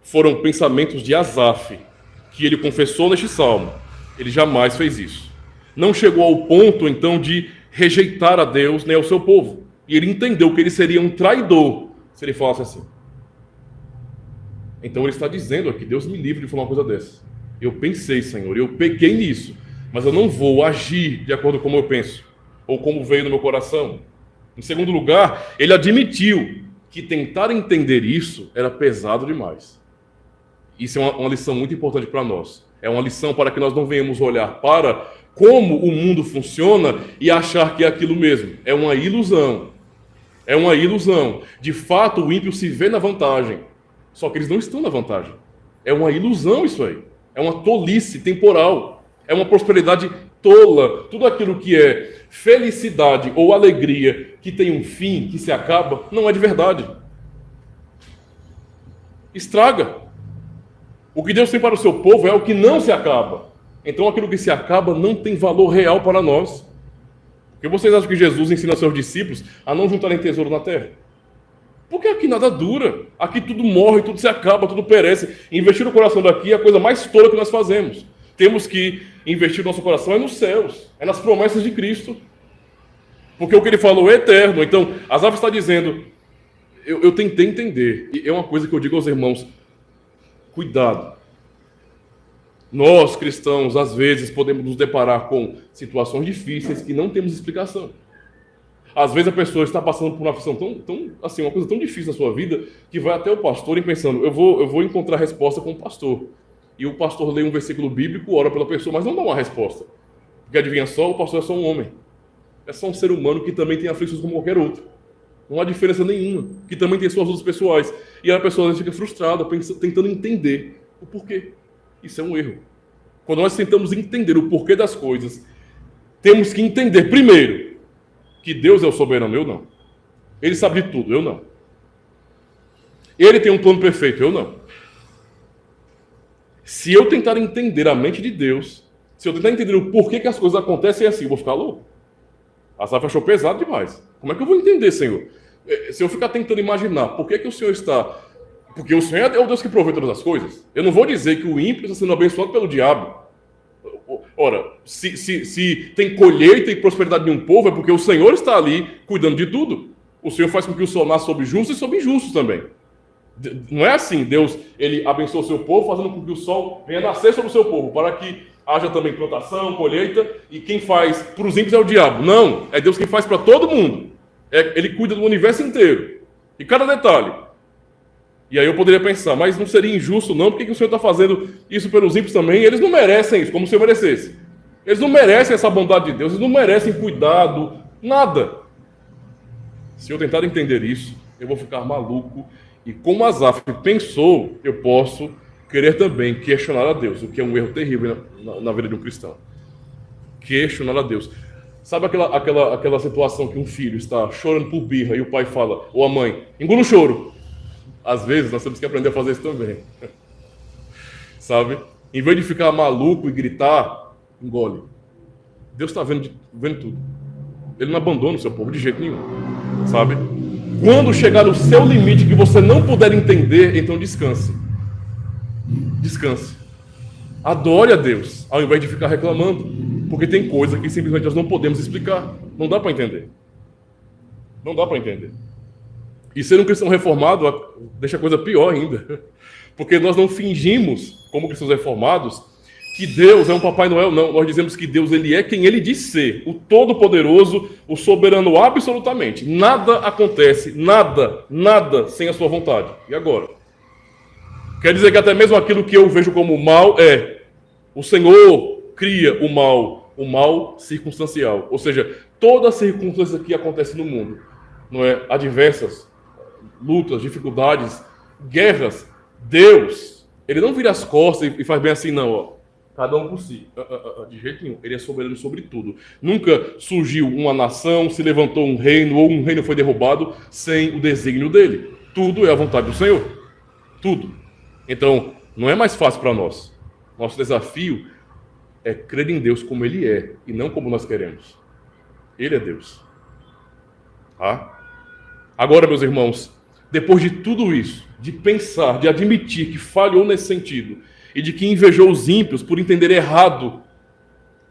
foram pensamentos de Asaf, que ele confessou neste salmo. Ele jamais fez isso. Não chegou ao ponto, então, de rejeitar a Deus nem ao seu povo. E ele entendeu que ele seria um traidor se ele falasse assim. Então ele está dizendo aqui, Deus me livre de falar uma coisa dessa. Eu pensei, Senhor, eu pequei nisso, mas eu não vou agir de acordo com como eu penso, ou como veio no meu coração. Em segundo lugar, ele admitiu que tentar entender isso era pesado demais. Isso é uma lição muito importante para nós. É uma lição para que nós não venhamos olhar para como o mundo funciona e achar que é aquilo mesmo. É uma ilusão. É uma ilusão. De fato, o ímpio se vê na vantagem. Só que eles não estão na vantagem. É uma ilusão isso aí. É uma tolice temporal. É uma prosperidade tola. Tudo aquilo que é felicidade ou alegria que tem um fim, que se acaba, não é de verdade. Estraga. O que Deus tem para o seu povo é o que não se acaba. Então aquilo que se acaba não tem valor real para nós. Porque vocês acham que Jesus ensina aos seus discípulos a não juntarem tesouro na terra? Porque aqui nada dura. Aqui tudo morre, tudo se acaba, tudo perece. Investir no coração daqui é a coisa mais tola que nós fazemos. Temos que investir no nosso coração é nos céus, é nas promessas de Cristo. Porque o que ele falou é eterno. Então, Asaf está dizendo, eu tentei entender. E é uma coisa que eu digo aos irmãos, cuidado. Nós, cristãos, às vezes podemos nos deparar com situações difíceis que não temos explicação. Às vezes a pessoa está passando por uma aflição tão assim, uma coisa tão difícil na sua vida, que vai até o pastor e pensando, eu vou encontrar resposta com o pastor. e o pastor lê um versículo bíblico, ora pela pessoa, mas não dá uma resposta. Porque adivinha só, o pastor é só um homem. É só um ser humano que também tem aflições como qualquer outro. Não há diferença nenhuma, que também tem suas lutas pessoais. E a pessoa às vezes fica frustrada, tentando entender o porquê. Isso é um erro. Quando nós tentamos entender o porquê das coisas, temos que entender, primeiro, que Deus é o soberano, eu não. Ele sabe de tudo, eu não. Ele tem um plano perfeito, eu não. Se eu tentar entender a mente de Deus, se eu tentar entender o porquê que as coisas acontecem assim, eu vou ficar louco. Asaf achou pesado demais. Como é que eu vou entender, Senhor? Se eu ficar tentando imaginar por que o Senhor está... Porque o Senhor é o Deus que provê todas as coisas. Eu não vou dizer que o ímpio está sendo abençoado pelo diabo. Ora, se tem colheita e prosperidade de um povo, é porque o Senhor está ali cuidando de tudo. O Senhor faz com que o sol nasça sobre justos e sobre injustos também. Não é assim, Deus, ele abençoa o seu povo, fazendo com que o sol venha nascer sobre o seu povo, para que haja também plantação, colheita, e quem faz para os ímpios é o diabo. Não, é Deus quem faz para todo mundo. Ele cuida do universo inteiro, e cada detalhe. E aí eu poderia pensar, mas não seria injusto não? Por que o Senhor está fazendo isso pelos ímpios também? Eles não merecem isso, como se eu merecesse. Eles não merecem essa bondade de Deus, eles não merecem cuidado, nada. Se eu tentar entender isso, eu vou ficar maluco. E como Asaf pensou, eu posso querer também questionar a Deus, o que é um erro terrível na vida de um cristão. Questionar a Deus. Sabe aquela situação que um filho está chorando por birra e o pai fala, ou a mãe, engula o choro. Às vezes nós temos que aprender a fazer isso também. Sabe? Em vez de ficar maluco e gritar, engole. Deus está vendo tudo. Ele não abandona o seu povo de jeito nenhum. Sabe? Quando chegar no seu limite que você não puder entender, então descanse. Descanse. Adore a Deus, ao invés de ficar reclamando. Porque tem coisa que simplesmente nós não podemos explicar. Não dá para entender. Não dá para entender. E ser um cristão reformado deixa a coisa pior ainda. Porque nós não fingimos, como cristãos reformados, que Deus é um Papai Noel, não. Nós dizemos que Deus ele é quem ele diz ser, o Todo-Poderoso, o Soberano absolutamente. Nada acontece, nada sem a sua vontade. E agora? Quer dizer que até mesmo aquilo que eu vejo como mal o Senhor cria o mal circunstancial. Ou seja, toda a circunstância que acontece no mundo, não é? Adversas, lutas, dificuldades, guerras, Deus, ele não vira as costas e faz bem assim, não, ó. Cada um por si. De jeito nenhum. Ele é soberano sobre tudo. Nunca surgiu uma nação, se levantou um reino, ou um reino foi derrubado sem o desígnio dele. Tudo é a vontade do Senhor. Tudo. Então, não é mais fácil para nós. Nosso desafio é crer em Deus como Ele é, e não como nós queremos. Ele é Deus. Tá? Agora, meus irmãos, depois de tudo isso, de pensar, de admitir que falhou nesse sentido, e de que invejou os ímpios por entender errado,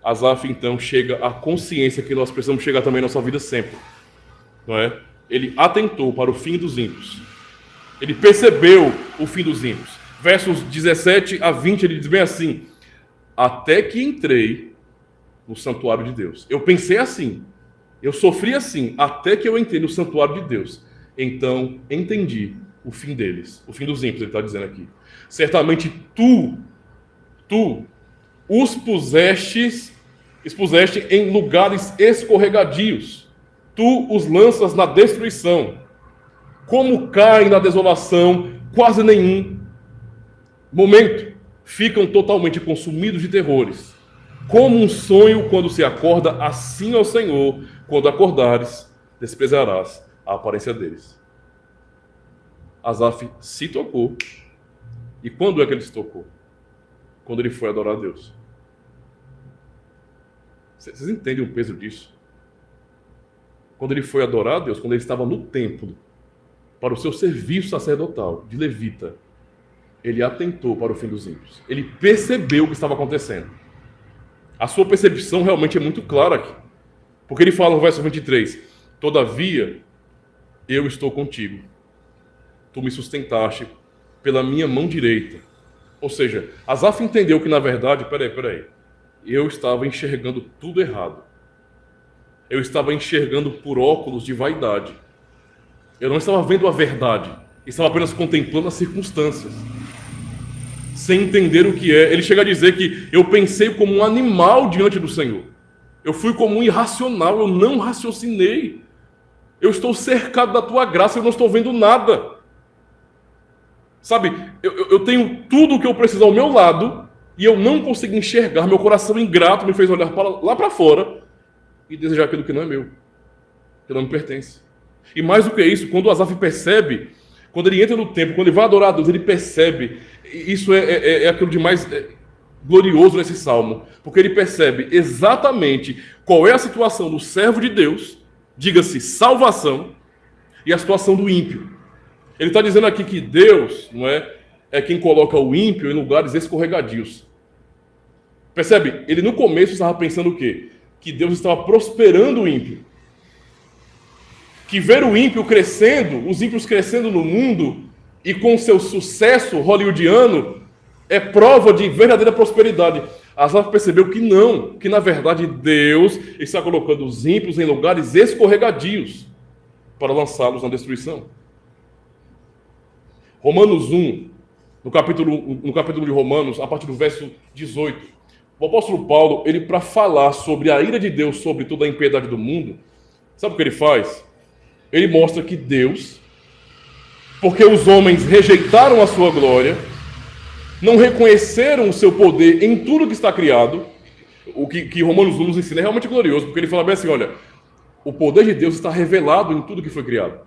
Asaf então chega à consciência que nós precisamos chegar também na nossa vida sempre. Não é? Ele atentou para o fim dos ímpios. Ele percebeu o fim dos ímpios. Versos 17 a 20, ele diz bem assim: até que entrei no santuário de Deus. Eu pensei assim, eu sofri assim, até que eu entrei no santuário de Deus. Então entendi o fim deles, o fim dos ímpios, ele está dizendo aqui. Certamente tu os expuseste em lugares escorregadios. Tu os lanças na destruição. Como caem na desolação, quase nenhum momento. Ficam totalmente consumidos de terrores. Como um sonho quando se acorda, assim ao Senhor, quando acordares, desprezarás a aparência deles. Asaf se tocou. E quando é que ele se tocou? Quando ele foi adorar a Deus. Vocês entendem o peso disso? Quando ele foi adorar a Deus, quando ele estava no templo, para o seu serviço sacerdotal de levita, ele atentou para o fim dos ímpios. Ele percebeu o que estava acontecendo. A sua percepção realmente é muito clara aqui. Porque ele fala no verso 23, todavia, eu estou contigo. Tu me sustentaste pela minha mão direita. Ou seja, Asaf entendeu que, na verdade, peraí, eu estava enxergando tudo errado. Eu estava enxergando por óculos de vaidade. Eu não estava vendo a verdade. Estava apenas contemplando as circunstâncias. sem entender o que é. Ele chega a dizer que eu pensei como um animal diante do Senhor. Eu fui como um irracional, eu não raciocinei. Eu estou cercado da tua graça, eu não estou vendo nada. Sabe, eu tenho tudo o que eu preciso ao meu lado e eu não consigo enxergar. Meu coração ingrato me fez olhar lá para fora e desejar aquilo que não é meu, que não me pertence. E mais do que isso, quando Asaf percebe, quando ele entra no templo, quando ele vai adorar a Deus, ele percebe, isso é aquilo de mais glorioso nesse salmo, porque ele percebe exatamente qual é a situação do servo de Deus, diga-se salvação, e a situação do ímpio. Ele está dizendo aqui que Deus, não é quem coloca o ímpio em lugares escorregadios. Percebe? Ele no começo estava pensando o quê? Que Deus estava prosperando o ímpio. Que ver o ímpio crescendo, os ímpios crescendo no mundo e com seu sucesso hollywoodiano é prova de verdadeira prosperidade. Asaf percebeu que não, que na verdade Deus está colocando os ímpios em lugares escorregadios para lançá-los na destruição. Romanos 1, no capítulo de Romanos, a partir do verso 18, o apóstolo Paulo, ele para falar sobre a ira de Deus sobre toda a impiedade do mundo, sabe o que ele faz? Ele mostra que Deus, porque os homens rejeitaram a sua glória, não reconheceram o seu poder em tudo que está criado, o que Romanos 1 nos ensina é realmente glorioso, porque ele fala bem assim, olha, o poder de Deus está revelado em tudo que foi criado.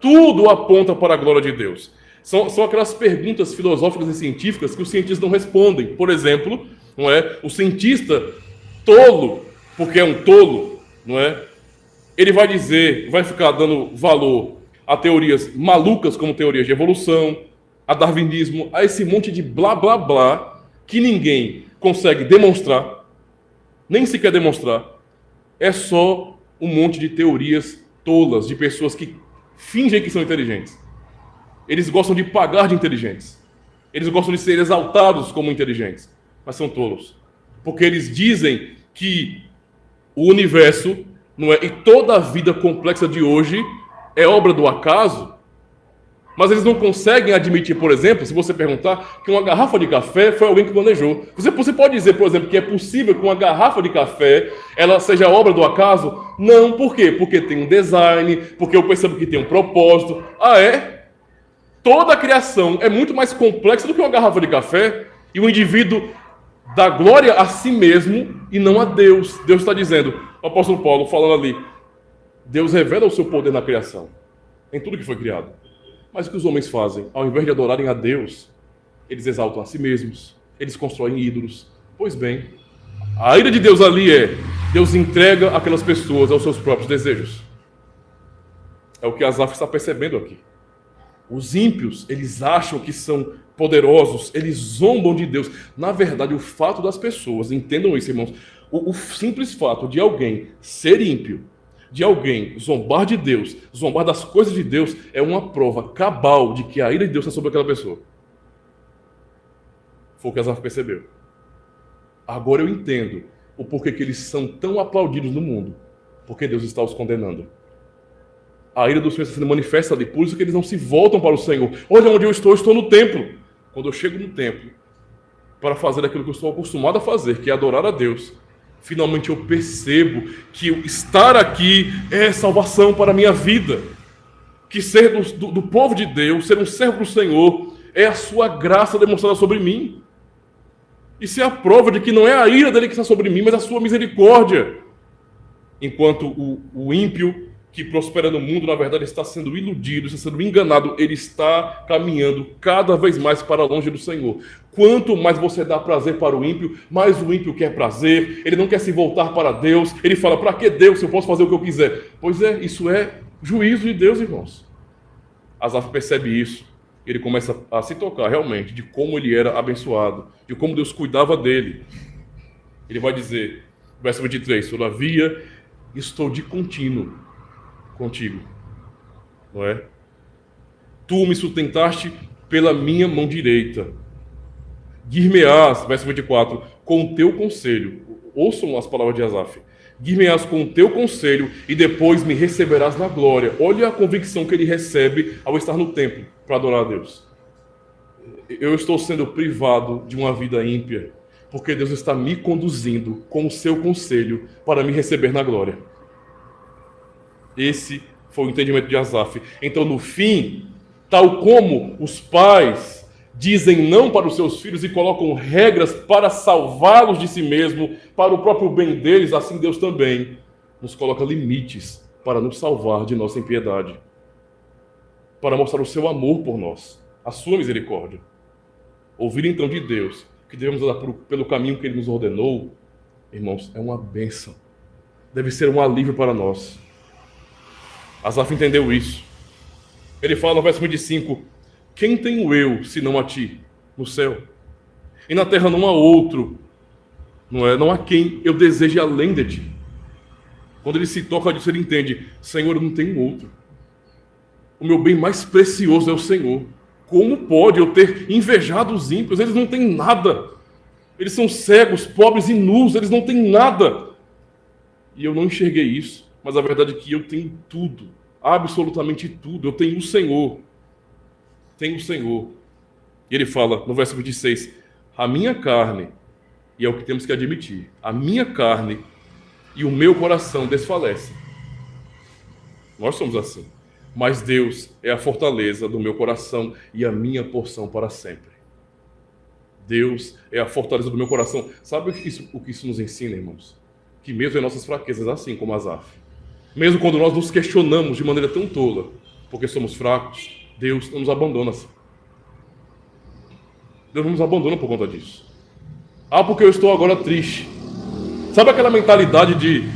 Tudo aponta para a glória de Deus. São aquelas perguntas filosóficas e científicas que os cientistas não respondem. Por exemplo, não é? O cientista tolo, porque é um tolo, não é? Ele vai dizer, vai ficar dando valor a teorias malucas como teorias de evolução, a darwinismo, a esse monte de blá blá blá que ninguém consegue demonstrar, nem sequer demonstrar. É só um monte de teorias tolas de pessoas que fingem que são inteligentes. Eles gostam de pagar de inteligentes. Eles gostam de ser exaltados como inteligentes, mas são tolos. Porque eles dizem que o universo, não é, e toda a vida complexa de hoje é obra do acaso, mas eles não conseguem admitir, por exemplo, se você perguntar, que uma garrafa de café foi alguém que planejou. Você pode dizer, por exemplo, que é possível que uma garrafa de café ela seja obra do acaso? Não, por quê? Porque tem um design, porque eu percebo que tem um propósito. Ah, é? Toda a criação é muito mais complexa do que uma garrafa de café, e o indivíduo dá glória a si mesmo e não a Deus. Deus está dizendo, o apóstolo Paulo falando ali, Deus revela o seu poder na criação, em tudo que foi criado. Mas o que os homens fazem? Ao invés de adorarem a Deus, eles exaltam a si mesmos, eles constroem ídolos. Pois bem, a ira de Deus ali Deus entrega aquelas pessoas aos seus próprios desejos. É o que Asaf está percebendo aqui. Os ímpios, eles acham que são poderosos, eles zombam de Deus. Na verdade, o fato das pessoas, entendam isso, irmãos, o simples fato de alguém ser ímpio, de alguém zombar de Deus, zombar das coisas de Deus, é uma prova cabal de que a ira de Deus está sobre aquela pessoa. Foi o que Asaf percebeu. Agora eu entendo o porquê que eles são tão aplaudidos no mundo, porque Deus está os condenando. A ira do Senhor está sendo manifesta ali, por isso que eles não se voltam para o Senhor. Olha onde eu estou no templo. Quando eu chego no templo, para fazer aquilo que eu estou acostumado a fazer, que é adorar a Deus, finalmente eu percebo que estar aqui é salvação para a minha vida. Que ser do povo de Deus, ser um servo do Senhor, é a sua graça demonstrada sobre mim. Isso é a prova de que não é a ira dele que está sobre mim, mas a sua misericórdia. Enquanto o ímpio que prospera no mundo, na verdade, está sendo iludido, está sendo enganado, ele está caminhando cada vez mais para longe do Senhor. Quanto mais você dá prazer para o ímpio, mais o ímpio quer prazer, ele não quer se voltar para Deus, ele fala, para que Deus, se eu posso fazer o que eu quiser? Pois é, isso é juízo de Deus, irmãos. Asaf percebe isso, ele começa a se tocar realmente de como ele era abençoado, de como Deus cuidava dele. Ele vai dizer, verso 23, todavia estou de contínuo contigo, não é? Tu me sustentaste pela minha mão direita. Guir-me-ás, verso 24, com o teu conselho. Ouçam as palavras de Asaf. Guir-me-ás com o teu conselho e depois me receberás na glória. Olha a convicção que ele recebe ao estar no templo para adorar a Deus. eu estou sendo privado de uma vida ímpia, porque Deus está me conduzindo com o seu conselho para me receber na glória. Esse foi o entendimento de Asaf. Então, no fim, tal como os pais dizem não para os seus filhos e colocam regras para salvá-los de si mesmo, para o próprio bem deles, assim Deus também nos coloca limites para nos salvar de nossa impiedade, para mostrar o seu amor por nós, a sua misericórdia. Ouvir então de Deus que devemos andar pelo caminho que Ele nos ordenou, irmãos, é uma bênção. Deve ser um alívio para nós. Asaf entendeu isso. Ele fala no verso 25: quem tenho eu, senão a ti, no céu? E na terra não há outro, não há quem eu deseje além de ti. Quando ele se toca disso, ele entende: Senhor, eu não tenho outro. O meu bem mais precioso é o Senhor. Como pode eu ter invejado os ímpios? Eles não têm nada. Eles são cegos, pobres e nus, eles não têm nada. E eu não enxerguei isso, mas a verdade é que eu tenho tudo, absolutamente tudo. Eu tenho o Senhor. Tenho o Senhor. E ele fala no verso 26, a minha carne, e é o que temos que admitir, a minha carne e o meu coração desfalecem. Nós somos assim. Mas Deus é a fortaleza do meu coração e a minha porção para sempre. Deus é a fortaleza do meu coração. Sabe o que isso nos ensina, irmãos? Que mesmo em nossas fraquezas, assim como Asaf, mesmo quando nós nos questionamos de maneira tão tola, porque somos fracos, Deus não nos abandona assim. Deus não nos abandona por conta disso. Porque eu estou agora triste. Sabe aquela mentalidade de...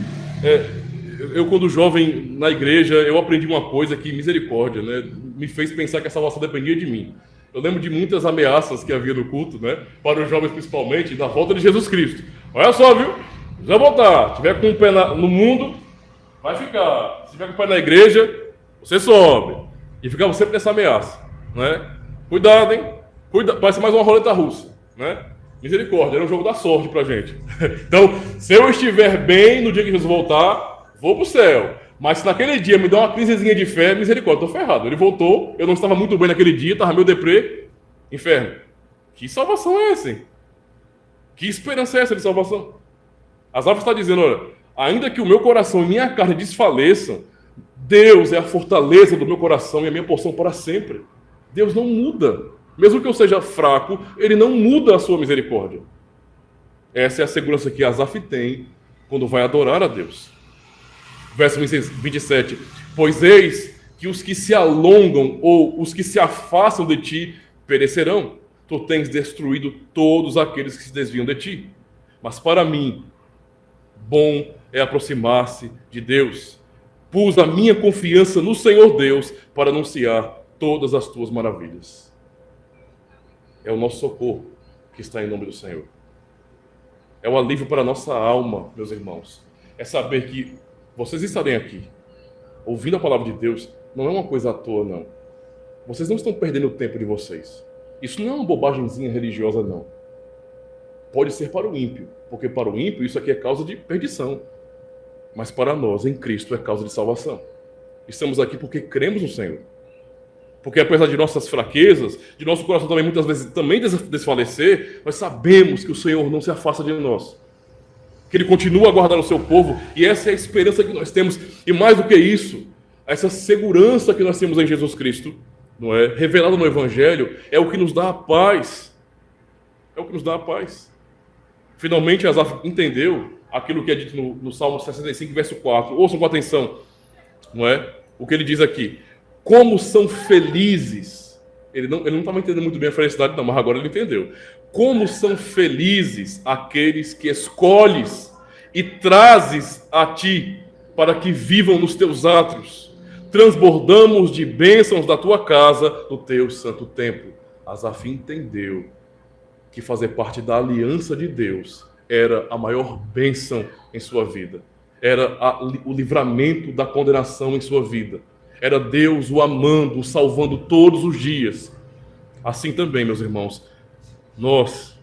eu, quando jovem na igreja, eu aprendi uma coisa que, misericórdia, né, me fez pensar que a salvação dependia de mim. Eu lembro de muitas ameaças que havia no culto, né, para os jovens principalmente, da volta de Jesus Cristo. Olha só, viu? Se vai voltar, se tiver com o pé no mundo, vai ficar. Se tiver com o pé na igreja, você sobe. E ficava sempre nessa ameaça, né? Cuidado, hein? Parece mais uma roleta russa, né? Misericórdia, era um jogo da sorte pra gente. Então, se eu estiver bem no dia que Jesus voltar, vou pro céu. Mas se naquele dia me der uma crisezinha de fé, misericórdia, tô ferrado. Ele voltou, eu não estava muito bem naquele dia, estava meio deprê, inferno. Que salvação é essa, hein? Que esperança é essa de salvação? Asaf está dizendo, olha, ainda que o meu coração e minha carne desfaleçam, Deus é a fortaleza do meu coração e a minha porção para sempre. Deus não muda. Mesmo que eu seja fraco, Ele não muda a sua misericórdia. Essa é a segurança que Asaf tem quando vai adorar a Deus. Verso 27. Pois eis que os que se alongam ou os que se afastam de ti perecerão. Tu tens destruído todos aqueles que se desviam de ti. Mas para mim, bom é aproximar-se de Deus. Pus a minha confiança no Senhor Deus para anunciar todas as tuas maravilhas. É o nosso socorro que está em nome do Senhor. É um alívio para a nossa alma, meus irmãos. É saber que vocês estarem aqui, ouvindo a palavra de Deus, não é uma coisa à toa, não. Vocês não estão perdendo o tempo de vocês. Isso não é uma bobagemzinha religiosa, não. Pode ser para o ímpio, porque para o ímpio isso aqui é causa de perdição. Mas para nós, em Cristo, é causa de salvação. Estamos aqui porque cremos no Senhor. Porque apesar de nossas fraquezas, de nosso coração também muitas vezes também desfalecer, nós sabemos que o Senhor não se afasta de nós. Que Ele continua a guardar o seu povo, e essa é a esperança que nós temos. E mais do que isso, essa segurança que nós temos em Jesus Cristo, não é? Revelada no Evangelho, é o que nos dá a paz. É o que nos dá a paz. Finalmente, Asaf entendeu aquilo que é dito no Salmo 65, verso 4. Ouçam com atenção, não é? O que ele diz aqui. Como são felizes. Ele não estava entendendo muito bem a felicidade, não, mas agora ele entendeu. Como são felizes aqueles que escolhes e trazes a ti para que vivam nos teus átrios. Transbordamos de bênçãos da tua casa, do teu santo templo. Asaf entendeu que fazer parte da aliança de Deus era a maior bênção em sua vida. Era o livramento da condenação em sua vida. Era Deus o amando, o salvando todos os dias. Assim também, meus irmãos, nós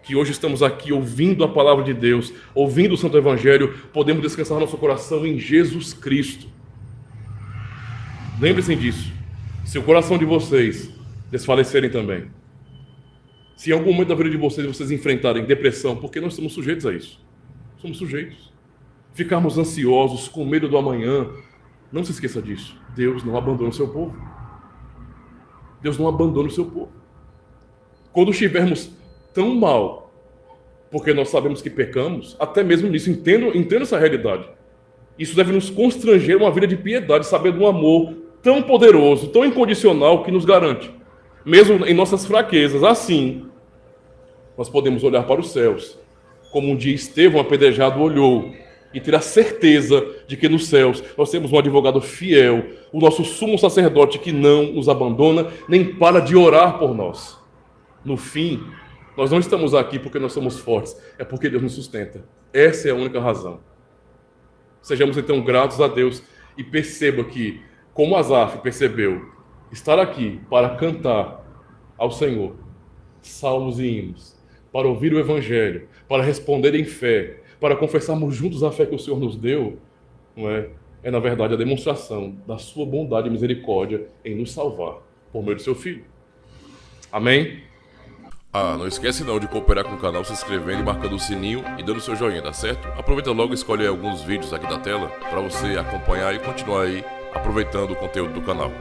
que hoje estamos aqui ouvindo a palavra de Deus, ouvindo o Santo Evangelho, podemos descansar nosso coração em Jesus Cristo. Lembrem-se disso. Se o coração de vocês desfalecerem também, Se em algum momento da vida de vocês enfrentarem depressão, porque nós estamos sujeitos a isso. Somos sujeitos. Ficarmos ansiosos, com medo do amanhã. Não se esqueça disso. Deus não abandona o seu povo. Deus não abandona o seu povo. Quando estivermos tão mal, porque nós sabemos que pecamos, até mesmo nisso, entendo essa realidade. Isso deve nos constranger a uma vida de piedade, sabendo um amor tão poderoso, tão incondicional, que nos garante. Mesmo em nossas fraquezas, assim, nós podemos olhar para os céus, como um dia Estevão apedrejado olhou, e ter a certeza de que nos céus nós temos um advogado fiel, o nosso sumo sacerdote que não nos abandona, nem para de orar por nós. No fim, nós não estamos aqui porque nós somos fortes, é porque Deus nos sustenta. Essa é a única razão. Sejamos então gratos a Deus e perceba que, como Asaf percebeu, estar aqui para cantar ao Senhor salmos e hinos, para ouvir o Evangelho, para responder em fé, para confessarmos juntos a fé que o Senhor nos deu, não é? É na verdade a demonstração da sua bondade e misericórdia em nos salvar por meio do seu Filho. Amém? Não esquece não de cooperar com o canal se inscrevendo e marcando o sininho e dando seu joinha, tá certo? Aproveita logo e escolhe alguns vídeos aqui da tela para você acompanhar e continuar aí aproveitando o conteúdo do canal.